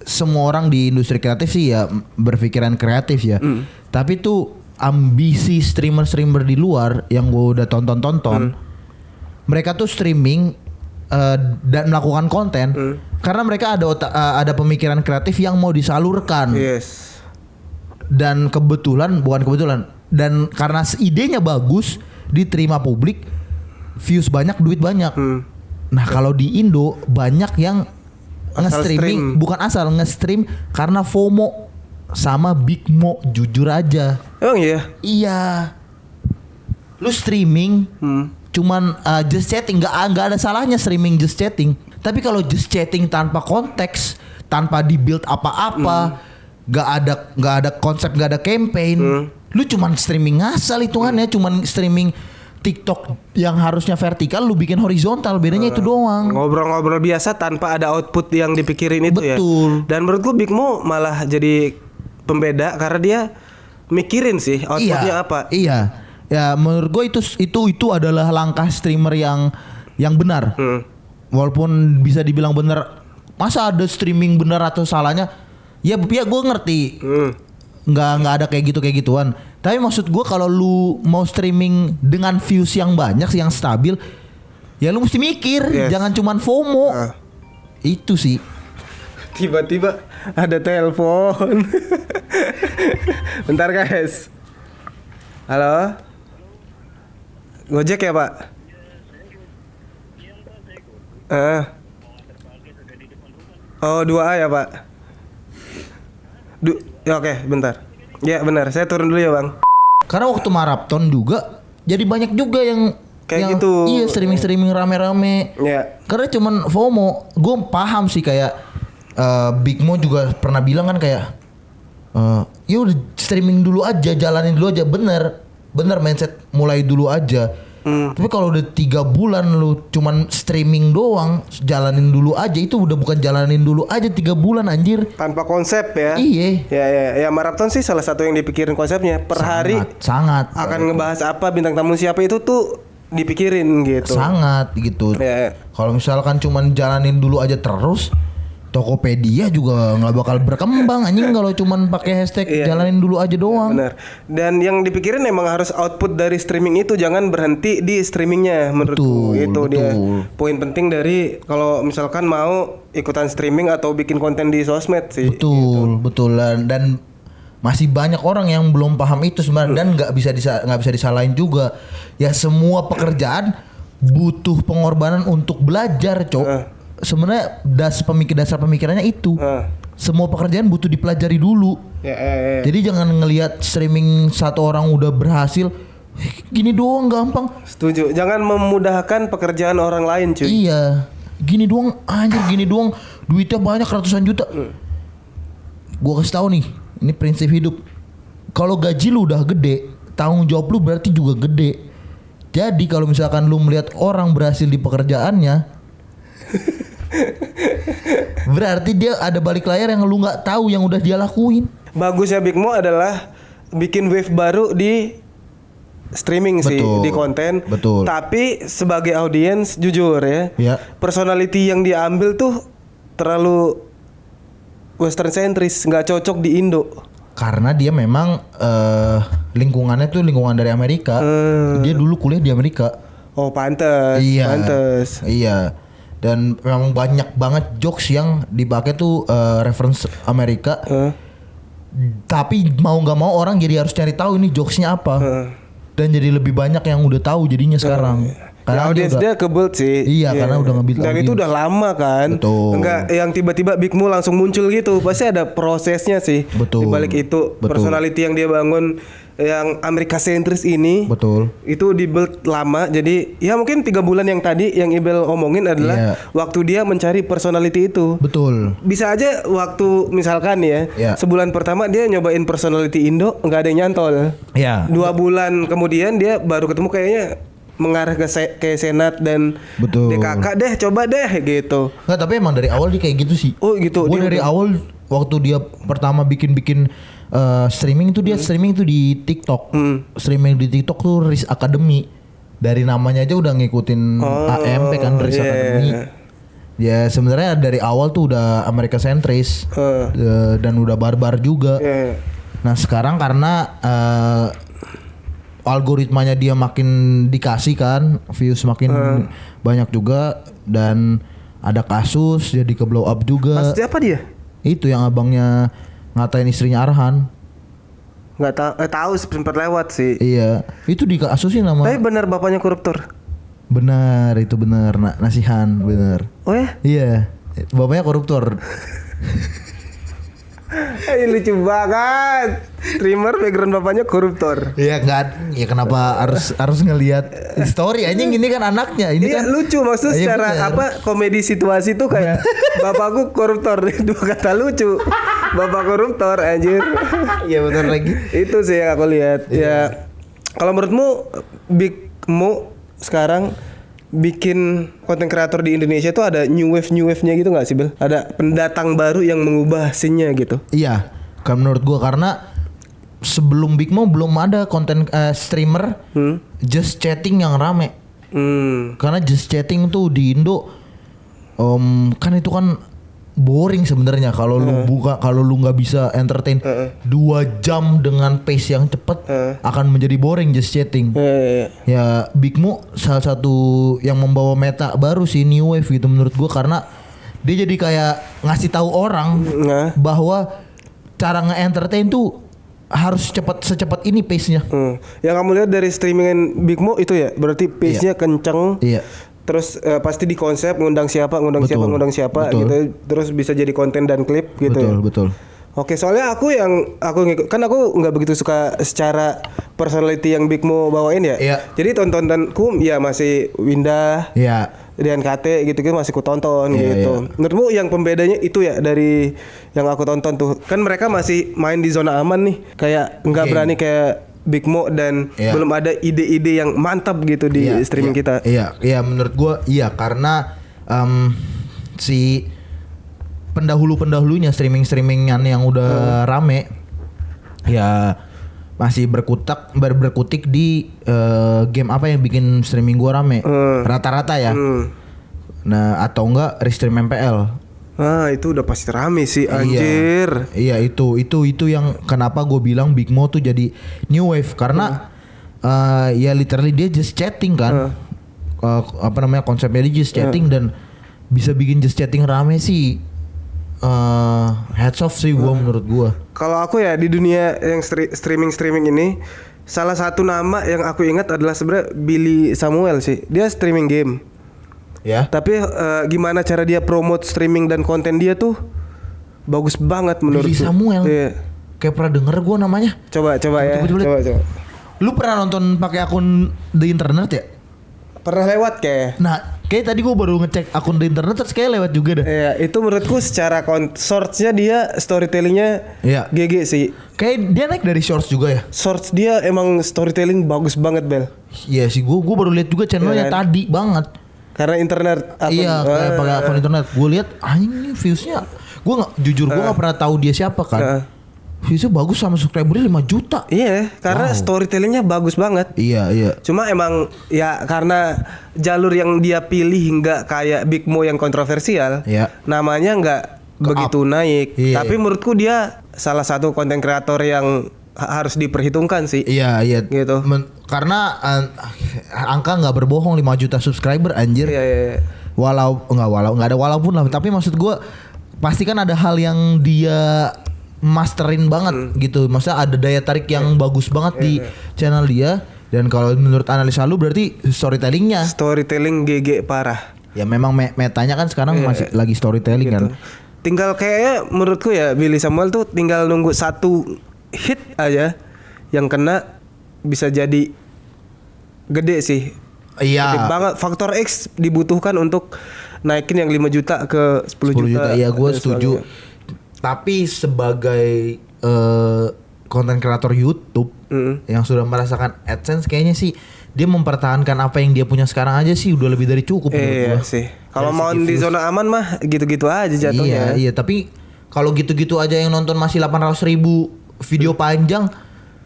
semua orang di industri kreatif sih ya berpikiran kreatif ya. Tapi tuh ambisi streamer-streamer di luar yang gue udah tonton, mereka tuh streaming dan melakukan konten karena mereka ada pemikiran kreatif yang mau disalurkan. Yes. Dan bukan kebetulan dan karena idenya bagus, diterima publik, views banyak, duit banyak. Nah kalau di Indo banyak yang nge-streaming, bukan asal nge-stream karena FOMO sama Big Mo, jujur aja. Emang iya? Iya. Lu streaming cuman just chatting, nggak ada salahnya streaming just chatting. Tapi kalau just chatting tanpa konteks, tanpa di-build apa-apa, nggak ada konsep, nggak ada campaign, lu cuman streaming ngasal hitungannya, cuman streaming TikTok yang harusnya vertikal lu bikin horizontal, bedanya itu doang. Ngobrol-ngobrol biasa tanpa ada output yang dipikirin itu. Betul. Ya. Dan menurutku Big Mo malah jadi pembeda karena dia mikirin sih outputnya apa. Iya. Ya menurut gue itu adalah langkah streamer yang benar. Walaupun bisa dibilang benar, masa ada streaming benar atau salahnya? Ya gue ngerti. Nggak ada kayak gituan. Tapi maksud gue kalau lu mau streaming dengan views yang banyak, yang stabil, ya lu mesti mikir, jangan cuman FOMO. Itu sih. Tiba-tiba ada telepon. Bentar guys. Halo. Gojek ya Pak? Oh 2A ya Pak? Ya oke, bentar. Ya benar, saya turun dulu ya Bang. Karena waktu maraton juga jadi banyak juga yang kayak gitu. Iya, streaming rame-rame. Ya. Karena cuman FOMO. Gue paham sih kayak Big Mo juga pernah bilang kan kayak ya udah streaming dulu aja, jalanin dulu aja. Bener bener mindset mulai dulu aja. Tapi kalau udah 3 bulan lu cuman streaming doang, jalanin dulu aja, itu udah bukan jalanin dulu aja 3 bulan anjir. Tanpa konsep ya. Iya. Ya maraton sih salah satu yang dipikirin konsepnya. Per hari sangat akan ngebahas apa, bintang tamu siapa, itu tuh dipikirin gitu. Sangat gitu. Ya. Kalau misalkan cuman jalanin dulu aja terus, Tokopedia juga nggak bakal berkembang anjing kalau cuman pakai hashtag jalanin dulu aja doang. Bener. Dan yang dipikirin emang harus output dari streaming itu, jangan berhenti di streamingnya menurutku. Itu dia poin penting dari kalau misalkan mau ikutan streaming atau bikin konten di sosmed sih. Betul. Dan masih banyak orang yang belum paham itu sebenarnya, dan nggak bisa disalahin juga. Ya semua pekerjaan butuh pengorbanan untuk belajar, Cok. Sebenarnya dasar pemikirannya itu. Semua pekerjaan butuh dipelajari dulu. Jadi jangan ngelihat streaming satu orang udah berhasil, gini doang gampang. Setuju. Jangan memudahkan pekerjaan orang lain, cuy. Iya. Gini doang anjir, gini doang duitnya banyak ratusan juta. Gua kasih tahu nih, ini prinsip hidup. Kalau gaji lu udah gede, tanggung jawab lu berarti juga gede. Jadi kalau misalkan lu melihat orang berhasil di pekerjaannya, berarti dia ada balik layar yang lu nggak tahu yang udah dia lakuin. Bagusnya Big Mo adalah bikin wave baru di streaming sih, di konten. Betul. Tapi sebagai audiens jujur ya, personality yang diambil tuh terlalu western centris, nggak cocok di Indo. Karena dia memang lingkungannya tuh lingkungan dari Amerika. Dia dulu kuliah di Amerika. Oh pantes. Iya. Dan memang banyak banget jokes yang dipakai tuh reference Amerika. Tapi mau nggak mau orang jadi harus cari tahu ini jokesnya apa. Dan jadi lebih banyak yang udah tahu jadinya sekarang. Karena audiens dia kebel sih. Iya, karena udah nge-build dan itu udah lama kan. Betul. Enggak yang tiba-tiba Big Mo langsung muncul gitu. Pasti ada prosesnya sih. Betul. Di balik itu personality yang dia bangun yang Amerika sentris ini. Betul. Itu di-build lama. Jadi ya mungkin 3 bulan yang tadi yang Ibel omongin adalah waktu dia mencari personality itu. Betul. Bisa aja waktu misalkan ya, sebulan pertama dia nyobain personality Indo, nggak ada yang nyantol. 2 bulan kemudian dia baru ketemu kayaknya mengarah ke Senat dan DKK deh, coba deh gitu. Nggak, tapi emang dari awal dia kayak gitu sih. Oh gitu. Gue dari awal waktu dia pertama bikin streaming itu, dia streaming itu di TikTok. Streaming di TikTok tuh Riz Academy. Dari namanya aja udah ngikutin AMP kan, Riz Academy. Ya sebenarnya dari awal tuh udah Amerika sentris dan udah barbar juga. Nah sekarang karena algoritmanya dia makin dikasih kan, views makin banyak juga, dan ada kasus jadi ke blow up juga. Maksudnya apa dia? Itu yang abangnya ngatain istrinya Arhan. Nggak tahu sempat lewat sih. Iya, itu dikasusin nama. Tapi benar bapaknya koruptor. Benar, itu benar. Nasihan, benar. Oh ya? Iya, bapaknya koruptor. Lucu banget. Streamer background bapaknya koruptor. Iya kan? Ya kenapa harus ngelihat story anjing, ini kan anaknya. Ini kan lucu maksud secara komedi situasi tuh kayak bapakku koruptor. 2 kata lucu. Bapak koruptor anjir. Iya benar lagi. Itu sih yang aku lihat. Ya. Kalau menurutmu Big Mo sekarang bikin konten kreator di Indonesia tuh ada new wave-nya gitu nggak sih, Bel? Ada pendatang baru yang mengubah scene-nya gitu? Iya, kan menurut gua, karena sebelum Big Mo belum ada konten streamer just chatting yang rame. Karena just chatting tuh di Indo kan itu kan boring sebenarnya kalau lu nggak bisa entertain 2 jam dengan pace yang cepat, akan menjadi boring just chatting. Ya Big Mo salah satu yang membawa meta baru sih, new wave gitu menurut gua, karena dia jadi kayak ngasih tahu orang bahwa cara nge-entertain tuh harus secepat ini pace-nya. Yang kamu lihat dari streamingan Big Mo itu ya, berarti pace-nya kenceng. Iya. Terus pasti di konsep ngundang siapa Betul. gitu. Terus bisa jadi konten dan klip gitu. Betul. Oke, soalnya aku ngikut, kan aku nggak begitu suka secara personality yang Big Mo bawain ya. Iya. Jadi tontonanku ya masih Winda. Iya. DNKT gitu-gitu masih ku tonton gitu. Menurutmu yang pembedanya itu ya dari yang aku tonton tuh, kan mereka masih main di zona aman nih, kayak nggak berani kayak Big Mo dan belum ada ide-ide yang mantap gitu di streaming kita. Iya, menurut gua iya karena si pendahulunya streamingan yang udah rame ya masih berkutik di game apa yang bikin streaming gua rame rata-rata ya. Nah atau enggak restream MPL. Itu udah pasti rame sih anjir. Iya itu yang kenapa gue bilang Big Mo tuh jadi new wave karena ya literally dia just chatting kan. Konsepnya dia just chatting dan bisa bikin just chatting rame sih. Heads off sih gue menurut gue. Kalau aku ya di dunia yang streaming ini salah satu nama yang aku ingat adalah sebenarnya Billy Samuel sih. Dia streaming game. Ya. Tapi gimana cara dia promote streaming dan konten dia tuh bagus banget menurutku. Billy Samuel. Iya. Kayak pernah denger gue namanya. Coba ya. Coba. Lu pernah nonton pakai akun di internet ya? Pernah lewat kayak. Nah, kayak tadi gue baru ngecek akun di internet terus kayak lewat juga dah. Iya, itu menurutku secara shorts-nya dia storytellingnya GG sih. Kayak dia naik dari shorts juga ya. Shorts dia emang storytelling bagus banget, Bel. Iya sih, gue baru lihat juga channelnya tadi banget. Karena internet kayak pakai akun internet. Gue lihat ini viewsnya. Gue nggak pernah tahu dia siapa kan. Viewsnya bagus sama subscribernya 5 juta. Iya, karena storytellingnya bagus banget. Iya. Cuma emang ya karena jalur yang dia pilih nggak kayak Big Mo yang kontroversial. Namanya nggak begitu naik. Tapi menurutku dia salah satu konten kreator yang harus diperhitungkan sih. Iya. Gitu. Karena angka nggak berbohong 5 juta subscriber anjir. Iya. Nggak ada walaupun lah. Tapi maksud gue pasti kan ada hal yang dia masterin banget gitu. Maksudnya ada daya tarik yang bagus banget di channel dia. Dan kalau menurut analisa lu berarti storytelling GG parah. Ya memang metanya kan sekarang masih lagi storytelling gitu. Kan. Tinggal kayaknya menurutku ya Billy Samuel tuh tinggal nunggu satu hit aja yang kena bisa jadi gede sih. Iya. Gede banget. Faktor X dibutuhkan untuk naikin yang 5 juta ke 10 juta. Iya gue setuju. Tapi sebagai konten kreator YouTube yang sudah merasakan AdSense kayaknya sih dia mempertahankan apa yang dia punya sekarang aja sih udah lebih dari cukup menurut gua. Sih. Kalau mau di zona aman mah gitu-gitu aja jatuhnya. Iya, tapi kalau gitu-gitu aja yang nonton masih 800.000 video panjang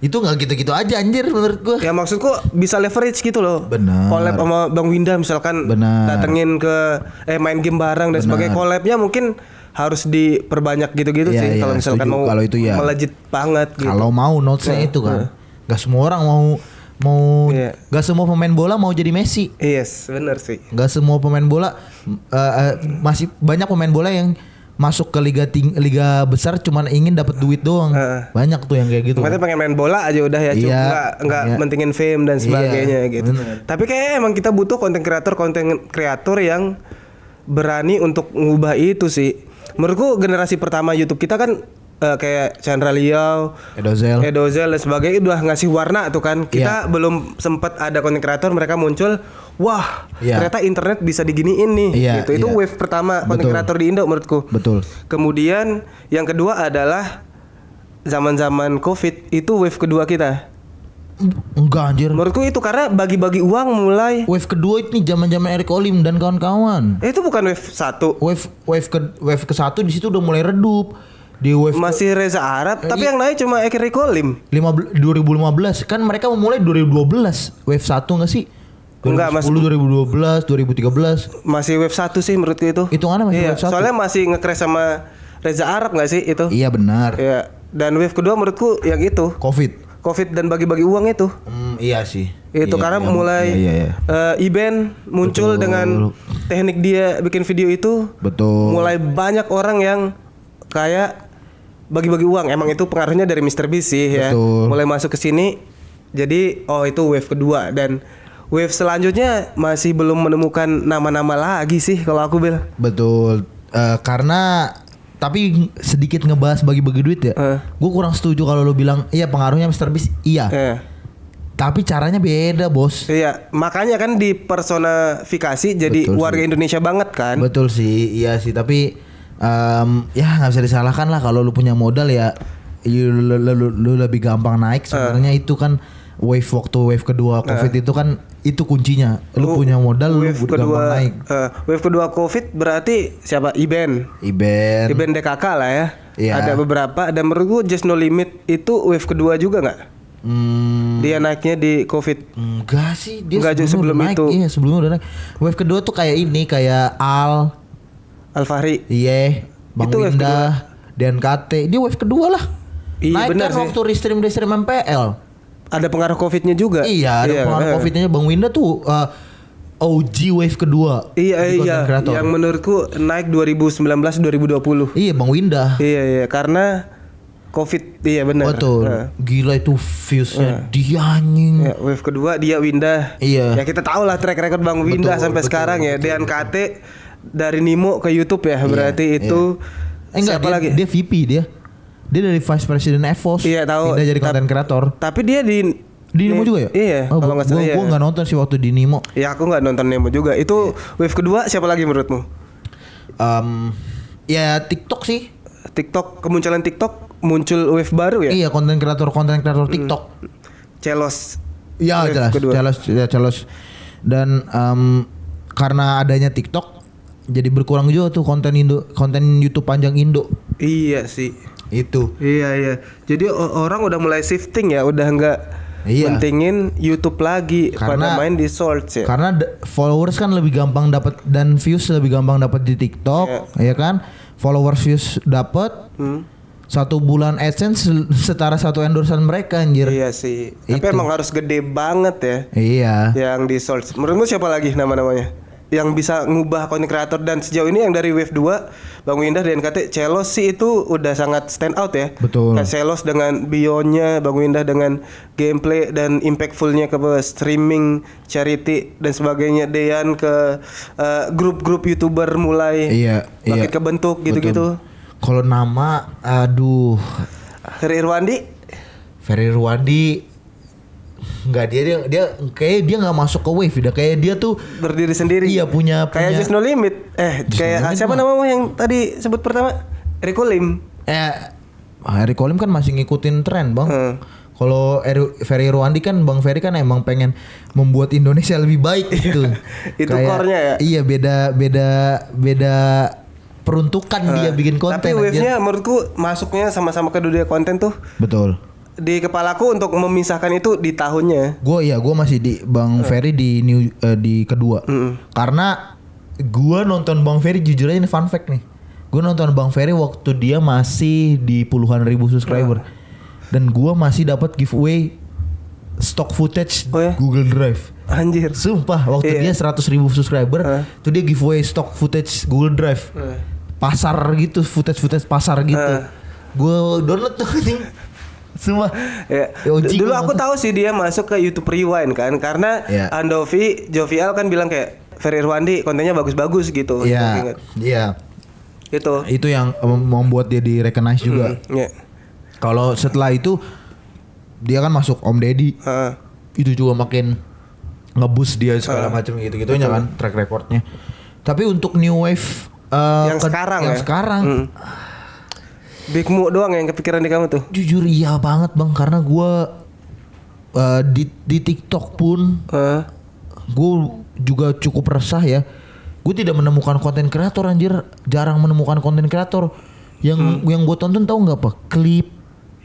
itu nggak gitu-gitu aja anjir menurut gua. Ya maksudku bisa leverage gitu loh. Benar. Collab sama Bang Winda misalkan datengin ke main game bareng dan sebagainya. Collabnya mungkin harus diperbanyak gitu-gitu sih kalau misalkan mau melejit banget gitu. Kalau mau notesnya itu kan. Gak semua orang gak semua pemain bola mau jadi Messi. Yes, benar sih. Gak semua pemain bola masih banyak pemain bola yang masuk ke liga besar cuman ingin dapat duit doang. Banyak tuh yang kayak gitu. Makanya pengen main bola aja udah ya, enggak mentingin fame dan sebagainya gitu. Bener. Tapi kayak emang kita butuh konten kreator yang berani untuk ngubah itu sih. Menurutku generasi pertama YouTube kita kan kayak Chandra Liao, Edozel dan sebagainya udah ngasih warna tuh kan. Kita belum sempat ada konten kreator, mereka muncul, wah ternyata internet bisa diginiin nih. Gitu. Itu wave pertama konten kreator di Indo menurutku. Betul. Kemudian yang kedua adalah zaman-zaman COVID, itu wave kedua kita. Enggak anjir. Menurutku itu karena bagi-bagi uang mulai. Wave kedua ini zaman-zaman Eric Olim dan kawan-kawan. Itu bukan wave 1. Wave ke satu di situ udah mulai redup. Di wave masih Reza Arab, tapi yang naik cuma Eric Olim. 2015 kan mereka memulai 2012. Wave 1 enggak sih? 2010, enggak, Mas. 2012, 2013. Masih wave 1 sih menurutku itu. Hitungannya masih wave 1. Soalnya masih nge-crash sama Reza Arab enggak sih itu? Iya benar. Iya. Dan wave kedua menurutku yang itu. Covid dan bagi-bagi uang itu. Iya sih. Itu karena mulai Iben muncul dengan teknik dia bikin video itu. Betul. Mulai banyak orang yang kayak bagi-bagi uang. Emang itu pengaruhnya dari Mr. Beast sih ya. Mulai masuk ke sini. Jadi itu wave kedua dan wave selanjutnya masih belum menemukan nama-nama lagi sih kalau aku bilang. Betul. Karena tapi sedikit ngebahas bagi-bagi duit ya. Gue kurang setuju kalau lo bilang iya pengaruhnya Mr. Beast. Iya. Tapi caranya beda, Bos. Iya, makanya kan dipersonifikasi jadi warga Indonesia banget kan. Betul sih. Iya sih, tapi ya nggak bisa disalahkan lah kalau lu punya modal ya lu lebih gampang naik sebenarnya itu kan wave kedua Covid itu kan itu kuncinya. Lu punya modal lu gampang naik. Wave kedua Covid berarti siapa? Iben DKK lah ya. Ada beberapa dan menurut gua Just No Limit itu wave kedua juga nggak? Dia naiknya di Covid. Enggak sih, dia sebelum naik, itu. Iya, sebelumnya udah naik. Wave kedua tuh kayak ini, kayak Alfahri. Iya, Bang itu Winda, DNKT. Dia wave kedua lah. Iya, naik benar kan waktu restream MPL. Ada pengaruh Covid-nya juga. Iya, ada pengaruh Covid-nya. Bang Winda tuh OG wave kedua. Iya. Yang menurutku naik 2019-2020. Iya, Bang Winda. Iya, karena Covid, iya benar. Betul. Gila itu views-nya dia anjing. Ya, wave kedua dia Winda. Iya. Ya kita tahu lah track record Bang Winda sampai sekarang ya. DNKT dari Nimo ke YouTube ya, berarti itu. Siapa lagi? Dia VP dia. Dia dari Vice President EVOS. Iya tahu. Dia jadi content creator. Tapi dia di Nemo juga ya? Iya. Kalau nggak salah. Gue nggak nonton sih waktu di Nemo. Ya aku nggak nonton Nemo juga. Itu wave kedua siapa lagi menurutmu? Ya TikTok sih. TikTok, kemunculan TikTok muncul wave baru ya? Iya, konten kreator TikTok. Celos. Ya jelas. Dan karena adanya TikTok jadi berkurang juga tuh konten YouTube panjang Indo. Iya sih. Itu. Iya. Jadi orang udah mulai shifting ya, udah nggak pentingin YouTube lagi pada main di shorts ya. Karena followers kan lebih gampang dapat dan views lebih gampang dapat di TikTok, ya kan? Followers views dapat. 1 bulan AdSense setara 1 endorsement mereka anjir. Iya sih. Tapi emang harus gede banget ya. Iya. Yang di shorts. Menurutmu siapa lagi nama-namanya? Yang bisa ngubah konten kreator dan sejauh ini yang dari wave 2 Bang Winda dan DNKT Celos sih itu udah sangat stand out ya. Betul. Kayak Celos dengan bionya, Bang Winda dengan gameplay dan impactfulnya ke streaming, charity dan sebagainya. Dean ke grup-grup YouTuber mulai makin kebentuk gitu-gitu. Kalau nama Ferry Irwandi enggak, dia kayak dia enggak masuk ke wave, kayak dia tuh berdiri sendiri. Iya, punya kayak Just No Limit. Kayak siapa namamu yang tadi sebut pertama? Rico Lim. Rico Lim kan masih ngikutin tren, Bang. Kalau Ferry Irwandi kan Bang Ferry kan emang pengen membuat Indonesia lebih baik gitu. Itu core-nya ya. Iya, beda peruntukan dia bikin konten. Tapi wave-nya menurutku masuknya sama-sama ke dunia konten tuh. Betul. Di kepalaku untuk memisahkan itu di tahunnya. Gue masih di Bang Ferry di kedua. Karena gue nonton Bang Ferry, jujur aja ini fun fact nih. Gue nonton Bang Ferry waktu dia masih di puluhan ribu subscriber. Dan gue masih dapat giveaway stock footage Google Drive. Anjir. Sumpah waktu dia 100 ribu subscriber, tuh dia giveaway stock footage Google Drive. Pasar gitu, footage pasar gitu. Gue download tuh anjing. Sumpah. Dulu aku tahu sih dia masuk ke YouTube Rewind kan, karena Andovi Jovial kan bilang kayak Ferry Irwandi kontennya bagus-bagus gitu. Iya. Itu yang membuat dia di recognize juga. Kalau setelah itu dia kan masuk Om Deddy. Itu juga makin ngeboost dia segala macam gitu-gitunya kan track recordnya. Tapi untuk new wave yang sekarang Big Mu doang yang kepikiran di kamu tuh? Jujur iya banget Bang, karena gue di TikTok pun gue juga cukup resah ya. Gue tidak menemukan konten kreator anjir, jarang menemukan konten kreator yang gue tonton tahu nggak apa? Klip.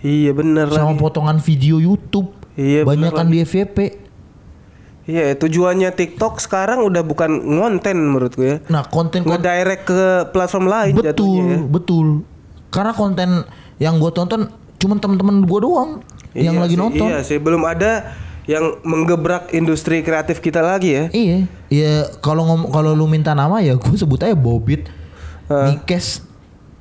Iya bener. Sama potongan video YouTube. Iya. Banyakan di FYP. Iya, tujuannya TikTok sekarang udah bukan ngonten menurut gue ya. Nah, konten nge-direct ke platform lain jatuhnya. Betul. Karena konten yang gue tonton cuma teman-teman gue doang yang lagi nonton. Iya sih, belum ada yang menggebrak industri kreatif kita lagi ya. Iya, kalau lu minta nama ya gue sebut aja Bobit, Mikes,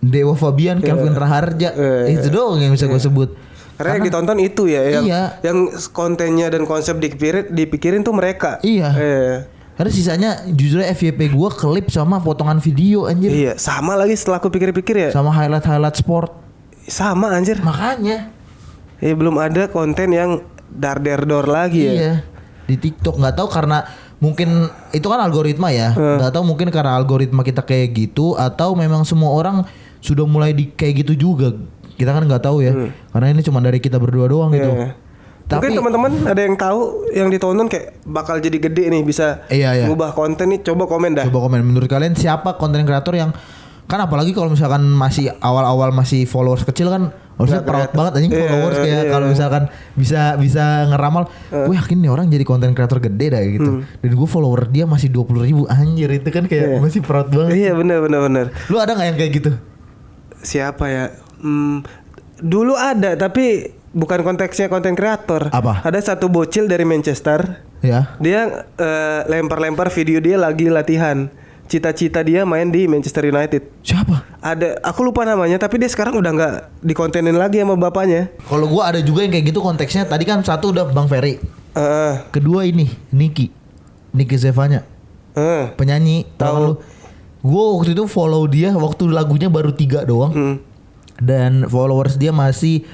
Dewa Fabian, Kelvin Raharja. Itu doang yang bisa gue sebut. Karena yang ditonton itu ya, yang kontennya dan konsep dipikirin tuh mereka. Iya. Karena sisanya jujur FYP gue klip sama potongan video anjir. Iya, sama lagi setelah aku pikir-pikir ya. Sama highlight sport. Sama anjir. Makanya. Belum ada konten yang dar-der-dor lagi ya. Iya. Di TikTok nggak tahu karena mungkin itu kan algoritma ya. Nggak tahu mungkin karena algoritma kita kayak gitu atau memang semua orang sudah mulai kayak gitu juga. kita kan nggak tahu ya. Karena ini cuma dari kita berdua doang gitu. Tapi mungkin teman-teman ada yang tahu yang ditonton kayak bakal jadi gede nih bisa ngubah konten nih, coba komen dah. Coba komen menurut kalian siapa konten kreator yang kan apalagi kalau misalkan masih awal-awal masih followers kecil kan harusnya proud banget anjing followers kayak kalau misalkan bisa ngeramal gue yakin nih orang jadi konten kreator gede dah gitu. Dan gue follower dia masih 20.000 anjir itu kan kayak masih proud banget. Iya benar. Lu ada nggak yang kayak gitu? Siapa ya? Dulu ada tapi bukan konteksnya konten kreator. Apa? Ada satu bocil dari Manchester. Ya. Dia lempar-lempar video dia lagi latihan. Cita-cita dia main di Manchester United. Siapa? Ada, aku lupa namanya, tapi dia sekarang udah nggak dikontenin lagi sama bapaknya. Kalau gua ada juga yang kayak gitu konteksnya. Tadi kan satu udah Bang Ferry. Kedua ini Niki Zevanya. Penyanyi. Tahu lu? Gua waktu itu follow dia waktu lagunya baru 3 doang. Dan followers dia masih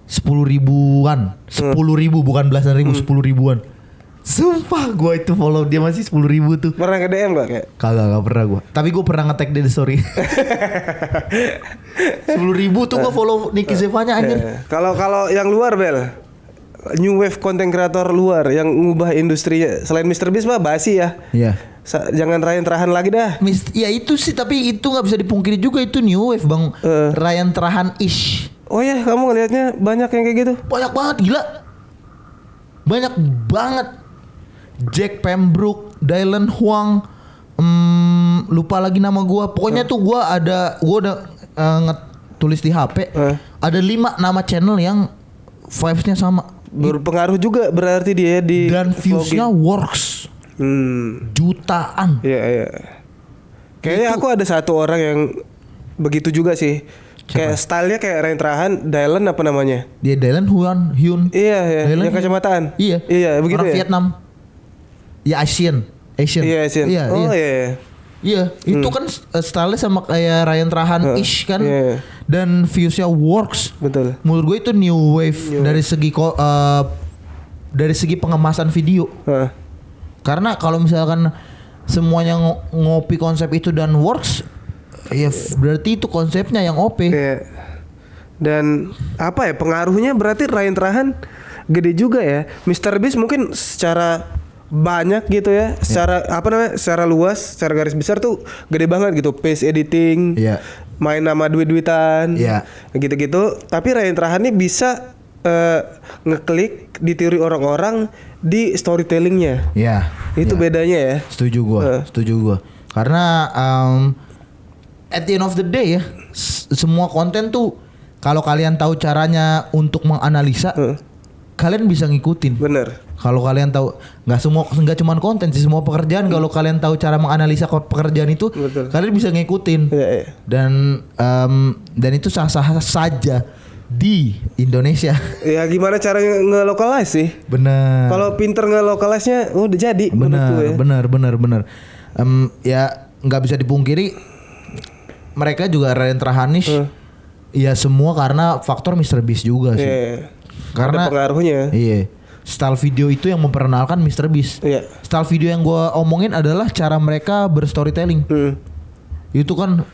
10.000-an. 10.000 bukan belasan ribu, 10.000-an. Sumpah gue itu follow dia masih 10.000 tuh. Pernah ke DM gak kayak? Kagak pernah gue. Tapi gue pernah nge-tag dia di story. 10.000 tuh gue follow Niki Zevanya anjir. Kalau yang luar Bel, new wave content creator luar yang ngubah industrinya selain Mr. Beast mah basi ya. Iya. Jangan Ryan Trahan lagi dah. Ya itu sih, tapi itu nggak bisa dipungkiri juga itu new wave Bang. Ryan Trahan ish. Oh ya, kamu ngelihatnya banyak yang kayak gitu? Banyak banget gila. Banyak banget. Jack Pembroke, Dylan Huang, lupa lagi nama gua. Pokoknya tuh gua udah tulis di HP. Ada 5 nama channel yang vibes-nya sama. Berpengaruh juga berarti dia di dan views-nya works. Jutaan. Iya. Kayaknya aku ada satu orang yang begitu juga sih. Siapa? Kayak stylenya kayak Ryan Trahan, Dylan apa namanya? Dia Dylan Hyun. Iya. Dylan yang kacamataan. Iya, begitu orang ya. Vietnam. Ya Asian. Iya. Oh iya. Iya, itu kan style sama kayak Ryan Trahan ish kan. Dan views-nya works. Betul. Menurut gue itu new wave dari segi pengemasan video. Karena kalau misalkan semuanya ngopi konsep itu dan works, ya berarti itu konsepnya yang OP. Iya. Dan apa ya pengaruhnya berarti Ryan Trahan gede juga ya. Mr. Beast mungkin secara banyak gitu ya, secara luas, secara garis besar tuh gede banget gitu, pace editing, main nama duit-duitan, gitu-gitu. Tapi Ryan Trahan nih bisa ngeklik ditiru orang-orang di storytellingnya. Itu bedanya ya. Setuju gua. Karena at the end of the day ya, semua konten tuh kalau kalian tahu caranya untuk menganalisa, kalian bisa ngikutin. Bener. Kalau kalian tahu, nggak cuma konten sih, semua pekerjaan. Kalau kalian tahu cara menganalisa pekerjaan itu, kalian bisa ngikutin. Dan itu sah-sah saja di Indonesia. Ya gimana cara nge-localize sih? Bener. Kalau pinter nge-localize-nya udah jadi. Bener. Ya nggak bisa dipungkiri, mereka juga Ryan Trahanish. Ya semua karena faktor Mr. Beast juga sih. Karena ada pengaruhnya. Iya. Style video itu yang memperkenalkan Mr. Beast. Style video yang gue omongin adalah cara mereka berstorytelling. Itu kan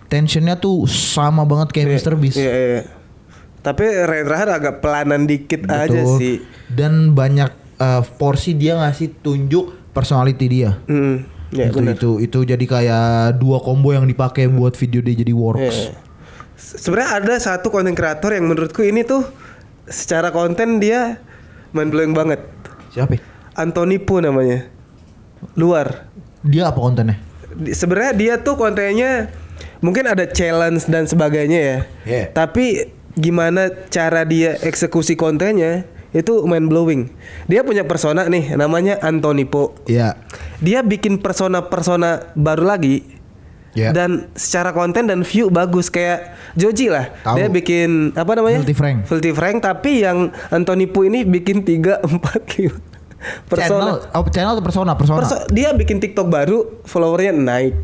tensionnya tuh sama banget kayak Mr. Beast. Tapi Ryan Trahan agak pelanan dikit. Betul. Aja sih. Dan banyak porsi dia ngasih tunjuk personality dia. Itu jadi kayak 2 combo yang dipakai buat video dia jadi works. Sebenarnya ada satu konten kreator yang menurutku ini tuh secara konten dia mind blowing banget. Siapa? Anthony Po namanya. Luar. Dia apa kontennya? Sebenarnya dia tuh kontennya mungkin ada challenge dan sebagainya ya. Tapi gimana cara dia eksekusi kontennya itu mind blowing. Dia punya persona nih namanya Anthony Po. Dia bikin persona baru lagi. Dan secara konten dan view bagus kayak Joji lah. Tau. Dia bikin apa namanya? Filthy Frank tapi yang Anthony Po ini bikin 3, 4, 5 persona. Channel atau persona? Dia bikin TikTok baru, followernya naik.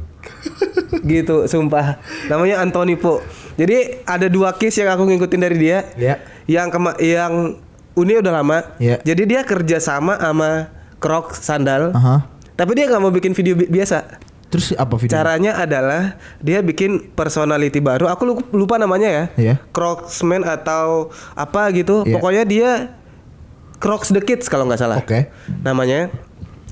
Gitu, sumpah. Namanya Anthony Po. Jadi ada 2 case yang aku ngikutin dari dia. Yang Uni udah lama. Jadi dia kerja sama Crocs sandal. Tapi dia nggak mau bikin video biasa. Terus apa video? Caranya adalah dia bikin personality baru. Aku lupa namanya ya. Iya. Crocsman atau apa gitu. Iya. Pokoknya dia Crocs the Kids kalau nggak salah. Oke. Namanya.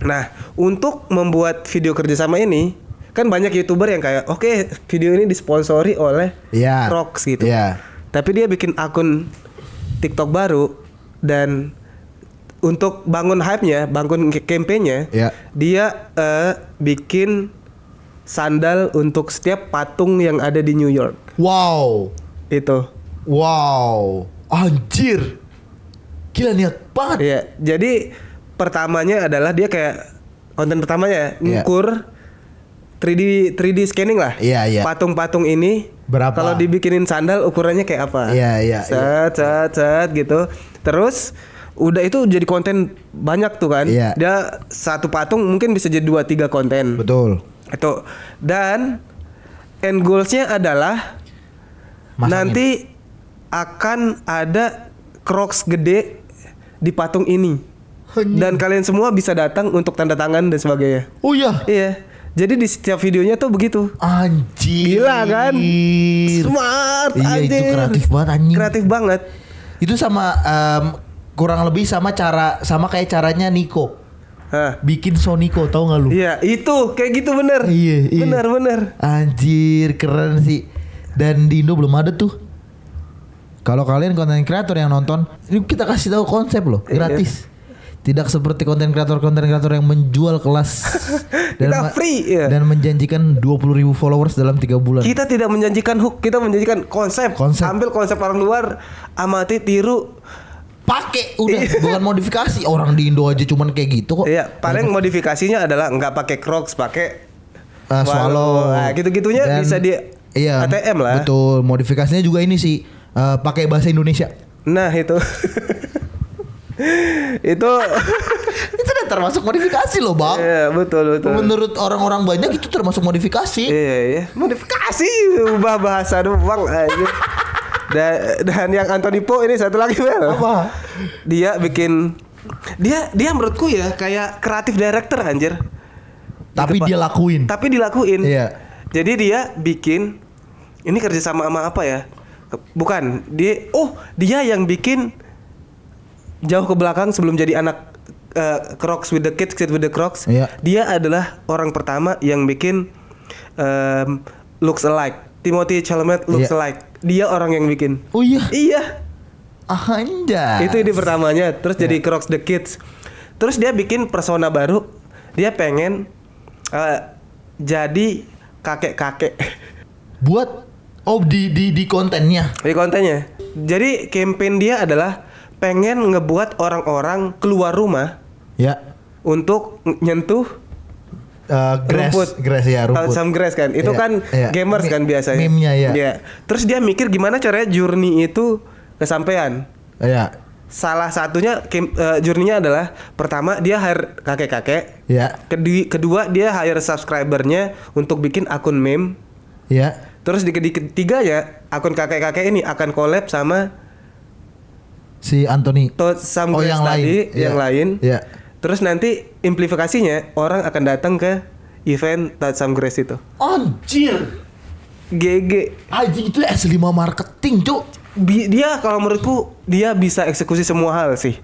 Nah, untuk membuat video kerjasama ini kan banyak YouTuber yang kayak oke, video ini disponsori oleh Iya. Crocs gitu. Iya. Tapi dia bikin akun TikTok baru dan untuk bangun hype-nya, bangun campaign-nya, Iya. dia bikin sandal untuk setiap patung yang ada di New York. Wow. Itu. Wow. Anjir. Gila niat banget. Iya, jadi pertamanya adalah dia kayak konten pertamanya ngukur 3D scanning lah. Iya, iya. Patung-patung ini Berapa? kalau dibikinin sandal ukurannya kayak apa? Iya. Set gitu. Terus udah itu jadi konten banyak tuh kan. Iya. Dia satu patung mungkin bisa jadi 2-3 konten. Betul. Itu. Dan end goals-nya adalah Masangin. nanti akan ada Crocs gede di patung ini. Dan kalian semua bisa datang untuk tanda tangan dan sebagainya. Oh iya. Iya. Jadi di setiap videonya tuh begitu. Anjir. Gila kan? Smart Iya, anjir. itu kreatif banget anjing. Kreatif banget. Itu sama kurang lebih sama kayak caranya Niko. Hah. Bikin Sonico, tahu nggak lu? Iya, itu kayak gitu bener. Iya. Bener. Anjir, keren sih. Dan di Indo belum ada tuh. Kalau kalian konten kreator yang nonton, ini kita kasih tahu konsep loh, gratis. Tidak seperti konten kreator yang menjual kelas Kita free ya. dan menjanjikan 20.000 followers dalam 3 bulan. Kita tidak menjanjikan hook, kita menjanjikan konsep. Ambil konsep orang luar, amati, tiru, pakai udah, bukan modifikasi. Orang di Indo aja cuman kayak gitu kok. Iya, paling modifikasinya adalah nggak pakai Crocs, pakai swallow. Nah, gitu-gitunya Dan, bisa di ATM lah. Betul, modifikasinya juga ini sih pakai bahasa Indonesia. Nah, itu. itu udah termasuk modifikasi loh, Bang. Iya, betul. Menurut orang-orang banyak itu termasuk modifikasi. Iya. Modifikasi, ubah bahasa doang aja. Dan yang Anthony Po ini satu lagi, Bel. Apa? Dia bikin dia menurutku ya kayak kreatif director anjir. Tapi dia lakuin. Tapi dilakuin. Iya. Jadi dia bikin ini kerja sama apa ya? Bukan, dia yang bikin jauh ke belakang sebelum jadi anak Crocs with the Kids with the Crocs. Iya. Dia adalah orang pertama yang bikin looks alike. Timothy Chalamet looks alike. Dia orang yang bikin. Oh iya. Iya. Anjay. Itu ide pertamanya. Terus jadi Crocs the Kids. Terus dia bikin persona baru. Dia pengen jadi kakek-kakek. Buat di kontennya. Di kontennya. Jadi campaign dia adalah pengen ngebuat orang-orang keluar rumah. Ya. Untuk nyentuh rumput Some grass kan. Itu kan gamers kan biasanya. Meme-nya ya. Terus dia mikir gimana caranya journey itu kesampaian. Iya. Salah satunya journey-nya adalah pertama dia hire kakek-kakek. Iya. Kedua dia hire subscribernya untuk bikin akun meme. Iya. Terus di ketiganya akun kakek-kakek ini akan collab sama si Anthony. Some grass tadi yang lain. Iya. Terus nanti implikasinya orang akan datang ke event Some Grass itu. Anjir. GG. Anjir itu S5 marketing, Cuk. Dia kalau menurutku dia bisa eksekusi semua hal sih.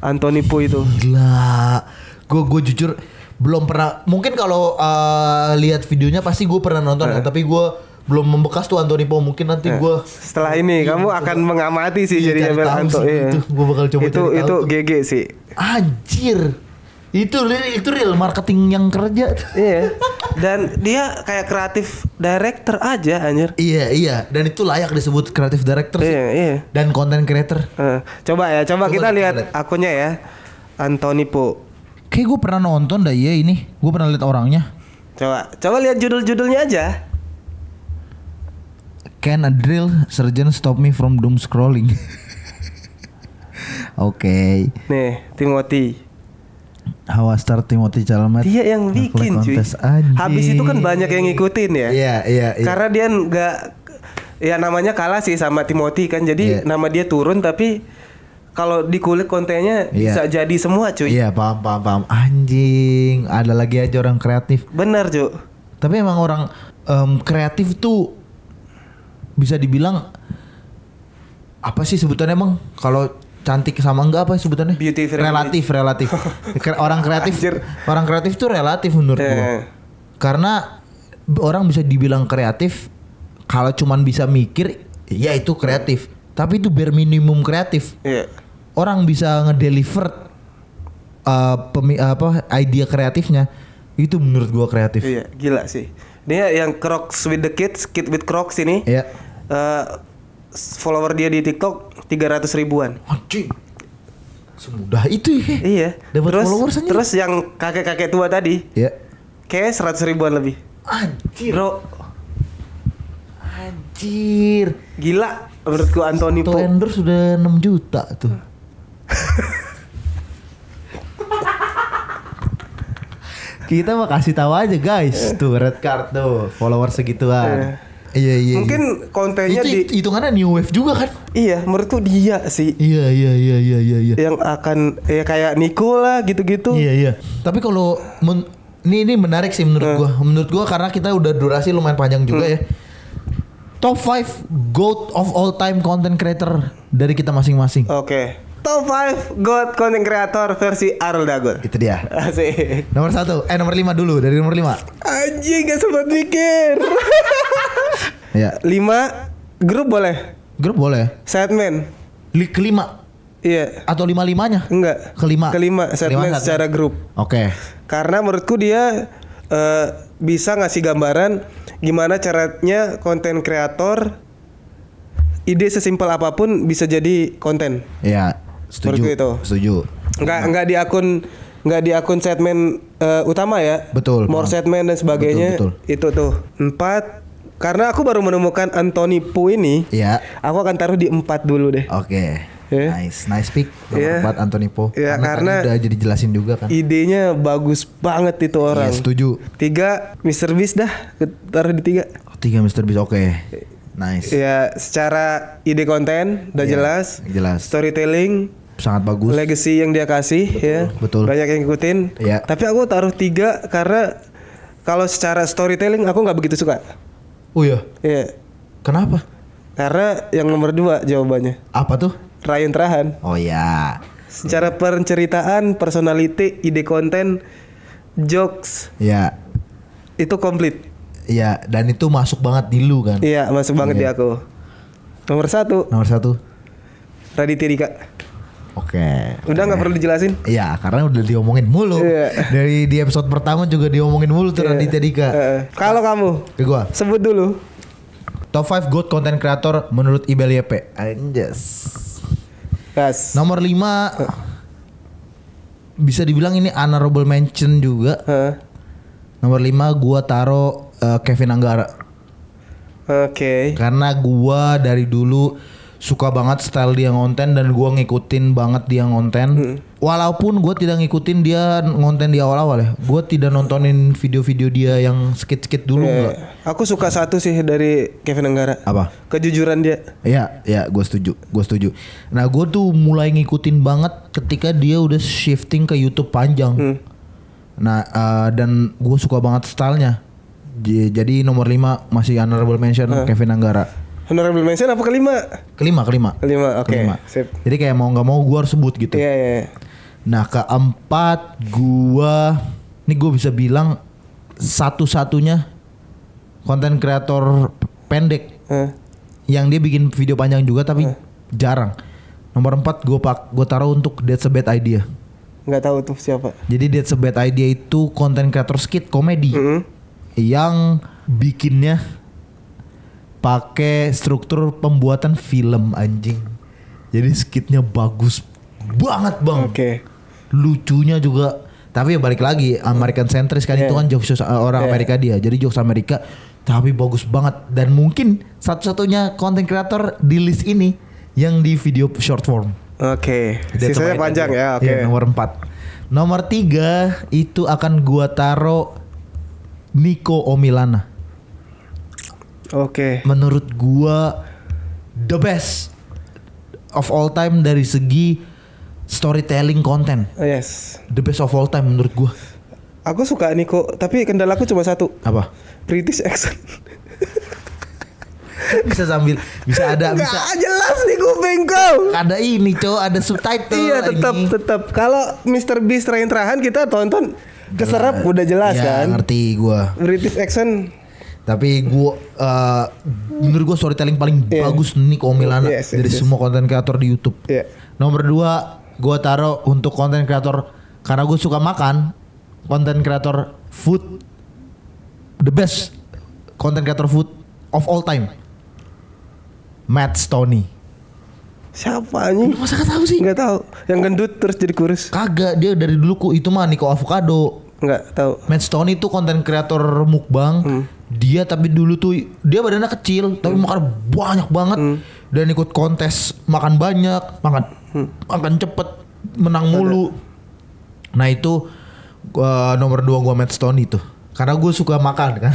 Anthony Po itu. Gila. Gue jujur belum pernah. Mungkin kalau lihat videonya pasti gue pernah nonton ya, tapi gue belum membekas tuh Anthony Po. Mungkin nanti gue setelah ini kamu akan mengamati sih jadinya Anthony. Gue bakal coba itu GG sih. Anjir. Itu real marketing yang kerja. Iya. Dan dia kayak kreatif director aja anjir. Iya. Dan itu layak disebut kreatif director sih. Iya. Dan content creator. Coba kita lihat akunnya ya. Anthony Po. Kayak gue pernah nonton dah ini. Gue pernah lihat orangnya. Coba lihat judul-judulnya aja. Can a drill surgeon stop me from doom scrolling? Oke. Nih, Timothy. How I Start Timothy Chalamet. Dia yang bikin cuy. Habis itu kan banyak yang ngikutin ya. Iya. Karena dia nggak, ya namanya kalah sih sama Timothy kan. Jadi nama dia turun tapi kalau dikulik kontennya bisa jadi semua cuy. Iya paham. Anjing. Ada lagi aja orang kreatif. Bener cuy. Tapi emang orang kreatif tuh bisa dibilang apa sih sebutannya emang kalau cantik sama enggak apa sebutannya? Beauty relatif. Orang kreatif tuh relatif menurut gua. Karena orang bisa dibilang kreatif kalau cuman bisa mikir, ya itu kreatif. Tapi itu bare minimum kreatif. Orang bisa ngedeliver idea kreatifnya, itu menurut gua kreatif. Iya, gila sih. Dia yang Crocs with the Kids, Kid with Crocs ini. Iya. Follower dia di TikTok 300 ribuan. Anjing. Semudah itu ya. Iya. Dapat followers aja. Terus yang kakek-kakek tua tadi. Iya. Kayak 100 ribuan lebih. Anjir. Bro. Anjir. Gila menurutku Anthony Po. endorse sudah 6 juta tuh. Kita mau kasih tahu aja guys, tuh red card tuh, follower segituan. Iya. Mungkin kontennya itu hitungannya new wave juga kan? Iya, menurutku dia sih. Iya. Yang akan ya kayak Nico lah gitu-gitu. Iya. Tapi kalau ini menarik sih menurut gua. Menurut gua karena kita udah durasi lumayan panjang juga ya. Top 5 GOAT of all time content creator dari kita masing-masing. Oke. Top 5 GOAT content creator versi Arul Dagun. Itu dia. Asik. Nomor 1, nomor 5 dulu, dari nomor 5. Anjing, gak sempat mikir. Ya. 5 grup boleh? Grup boleh. Sideman. Kelima. Iya. Atau 5-5-nya? Enggak. Kelima. Sideman secara grup. Oke. Karena menurutku dia bisa ngasih gambaran gimana caranya konten kreator ide sesimpel apapun bisa jadi konten. Iya. Setuju. Itu. Setuju. Enggak di akun segmen utama ya. Betul. More segmen dan sebagainya. Betul. Itu tuh. 4. Karena aku baru menemukan Anthony Po ini. Iya. Aku akan taruh di 4 dulu deh. Oke. Yeah. Nice pick. Nomor 4 Anthony Po. Yeah, karena udah jadi jelasin juga kan. Idenya bagus banget itu orang. Iya, setuju. 3 Mr. Beast dah. Taruh di 3. 3 Mr. Beast oke. Nice. Ya, secara ide konten udah jelas. Storytelling sangat bagus. Legacy yang dia kasih. Betul. Banyak yang ngikutin. Iya. Tapi aku taruh 3 karena kalau secara storytelling aku nggak begitu suka. Oh iya. Iya. Kenapa? Karena yang nomor 2 jawabannya. Apa tuh? Ryan Trahan. Oh ya. Secara penceritaan, personality, ide konten, jokes. Iya. Itu komplit. Iya, dan itu masuk banget di lu kan. Iya, masuk banget di aku. Nomor 1. Raditya Dika. Oke. Udah nggak perlu dijelasin? Iya, karena udah diomongin mulu. Dari di episode pertama juga diomongin mulu tuh Raditya Dika. Kalau kamu? Ke gua. Sebut dulu. Top 5 GOAT content creator menurut Ibel YP. Anjas. Yes. Nomor 5 bisa dibilang ini honorable mention juga. Nomor 5 gua taro Kevin Anggara. Oke. Karena gua dari dulu suka banget style dia ngonten dan gua ngikutin banget dia ngonten. Walaupun gua tidak ngikutin dia ngonten di awal-awal ya. Gua tidak nontonin video-video dia yang skit-skit dulu enggak. Aku suka satu sih dari Kevin Anggara. Apa? Kejujuran dia. Iya, gua setuju. Nah, gua tuh mulai ngikutin banget ketika dia udah shifting ke YouTube panjang. Nah, dan gue suka banget stylenya. Jadi nomor 5 masih honorable mention Kevin Anggara. Honorable mention apa kelima? Kelima, oke. Sip. Jadi kayak mau nggak mau gue harus sebut gitu. Iya. Nah, keempat gue bisa bilang satu-satunya konten kreator pendek yang dia bikin video panjang juga tapi jarang. Nomor 4 gue taruh untuk That's a Bad Idea. Nggak tahu tuh siapa. Jadi That's a Bad Idea itu konten kreator skit komedi yang bikinnya pakai struktur pembuatan film anjing. Jadi skitnya bagus banget bang. Oke. Lucunya juga. Tapi ya balik lagi American centris kan itu kan jokes orang Amerika dia. Jadi jokes Amerika tapi bagus banget dan mungkin satu-satunya konten kreator di list ini yang di video short form. Oke. Sisanya panjang ya. Oke. Nomor 4. Nomor 3 itu akan gua taro Nico Omilana. Oke. Menurut gua the best of all time dari segi storytelling konten. Yes. The best of all time menurut gua. Aku suka Niko, tapi kendalaku cuma satu. Apa? British accent. Bisa sambil bisa bisa jelas nih kuping kau. Ada ini cowok, ada subtitle. Iya tetap. Kalau Mr. Beast terahan kita tonton keserap udah jelas ya, kan. Ngerti gua. British accent. Tapi gua menurut gua storytelling paling bagus Niko Milana dari semua konten kreator di YouTube. Nomor 2 gua taruh untuk konten kreator karena gua suka makan, konten kreator food, the best konten kreator food of all time. Matt Stoney. Siapa anjing? Masa gak tahu sih? Gak tahu. Yang gendut terus jadi kurus. Kagak, dia dari dulu itu mah Niko Avocado. Enggak tahu. Matt Stoney itu konten kreator mukbang. Dia tapi dulu tuh dia badannya kecil tapi makan banyak banget dan ikut kontes makan banyak, makan cepet, menang mulu. Nah itu nomor 2 gua Matt Stoney tuh. Karena gue suka makan kan.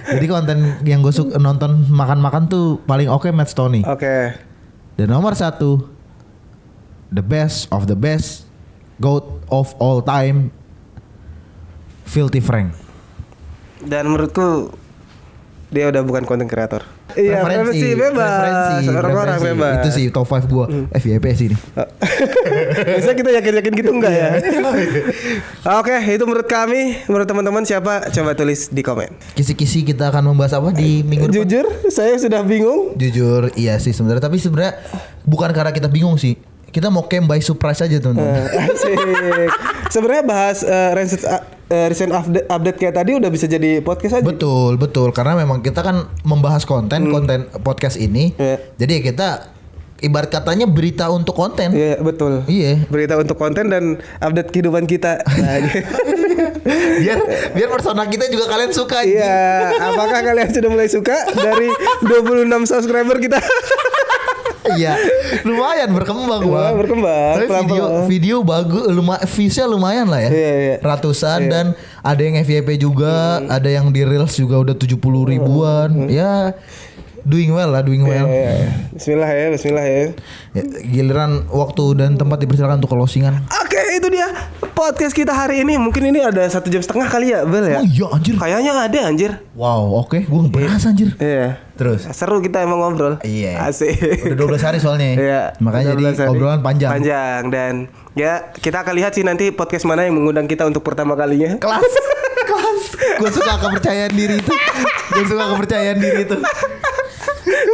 Jadi konten yang gue suka nonton makan-makan tuh paling oke Matt Stoney. Oke. Dan nomor 1 the best of the best, GOAT of all time, Filthy Frank. Dan menurutku dia udah bukan konten kreator. Iya, referensi bebas. Orang-orang bebas. Itu sih top 5 gua. VIP sih ini. Bisa kita yakin-yakin gitu enggak ya? Oke, itu menurut kami. Menurut teman-teman siapa? Coba tulis di komen. Kisi-kisi kita akan membahas apa di minggu depan? Jujur, saya sudah bingung. Jujur, iya sih sebenarnya. Tapi sebenarnya bukan karena kita bingung sih. Kita mau camp by surprise aja teman-teman. Asik. Sebenarnya bahas recent update kayak tadi udah bisa jadi podcast aja. Betul. Karena memang kita kan membahas konten podcast ini. Jadi kita ibarat katanya berita untuk konten. Iya, betul. Iya. Berita untuk konten dan update kehidupan kita. biar persona kita juga kalian suka. Iya. Apakah kalian sudah mulai suka dari 26 subscriber kita? Iya, lumayan berkembang bang. Berkembang. Tapi video bagus, viewsnya lumayan lah ya. Iya. Ratusan dan ada yang FYP juga, ada yang di reels juga udah 70 ribuan. Ya, doing well. Iya. Bismillah ya. Giliran waktu dan tempat dipersilakan untuk closingan. Oke, itu dia podcast kita hari ini. Mungkin ini ada 1,5 jam kali ya, Bel ya? Oh iya anjir. Kayaknya ada anjir. Wow, oke. Gue ngebahas anjir. Iya. Terus seru kita emang ngobrol. Iya. Asik. Udah 12 hari soalnya. Iya. Makanya jadi obrolan panjang. Dan ya kita akan lihat sih nanti podcast mana yang mengundang kita untuk pertama kalinya. Kelas. Gue suka kepercayaan diri itu.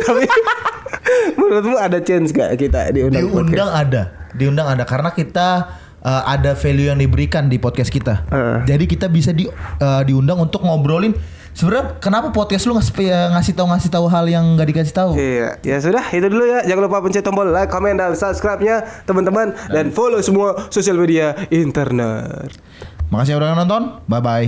Tapi menurutmu ada chance gak kita diundang? Diundang ada karena kita ada value yang diberikan di podcast kita. Jadi kita bisa diundang untuk ngobrolin. Sebenarnya kenapa podcast lu ngasih tahu hal yang nggak dikasih tahu? Iya, ya sudah itu dulu ya. Jangan lupa pencet tombol like, comment, dan subscribe-nya teman-teman dan follow semua sosial media internet. Makasih udah nonton. Bye bye.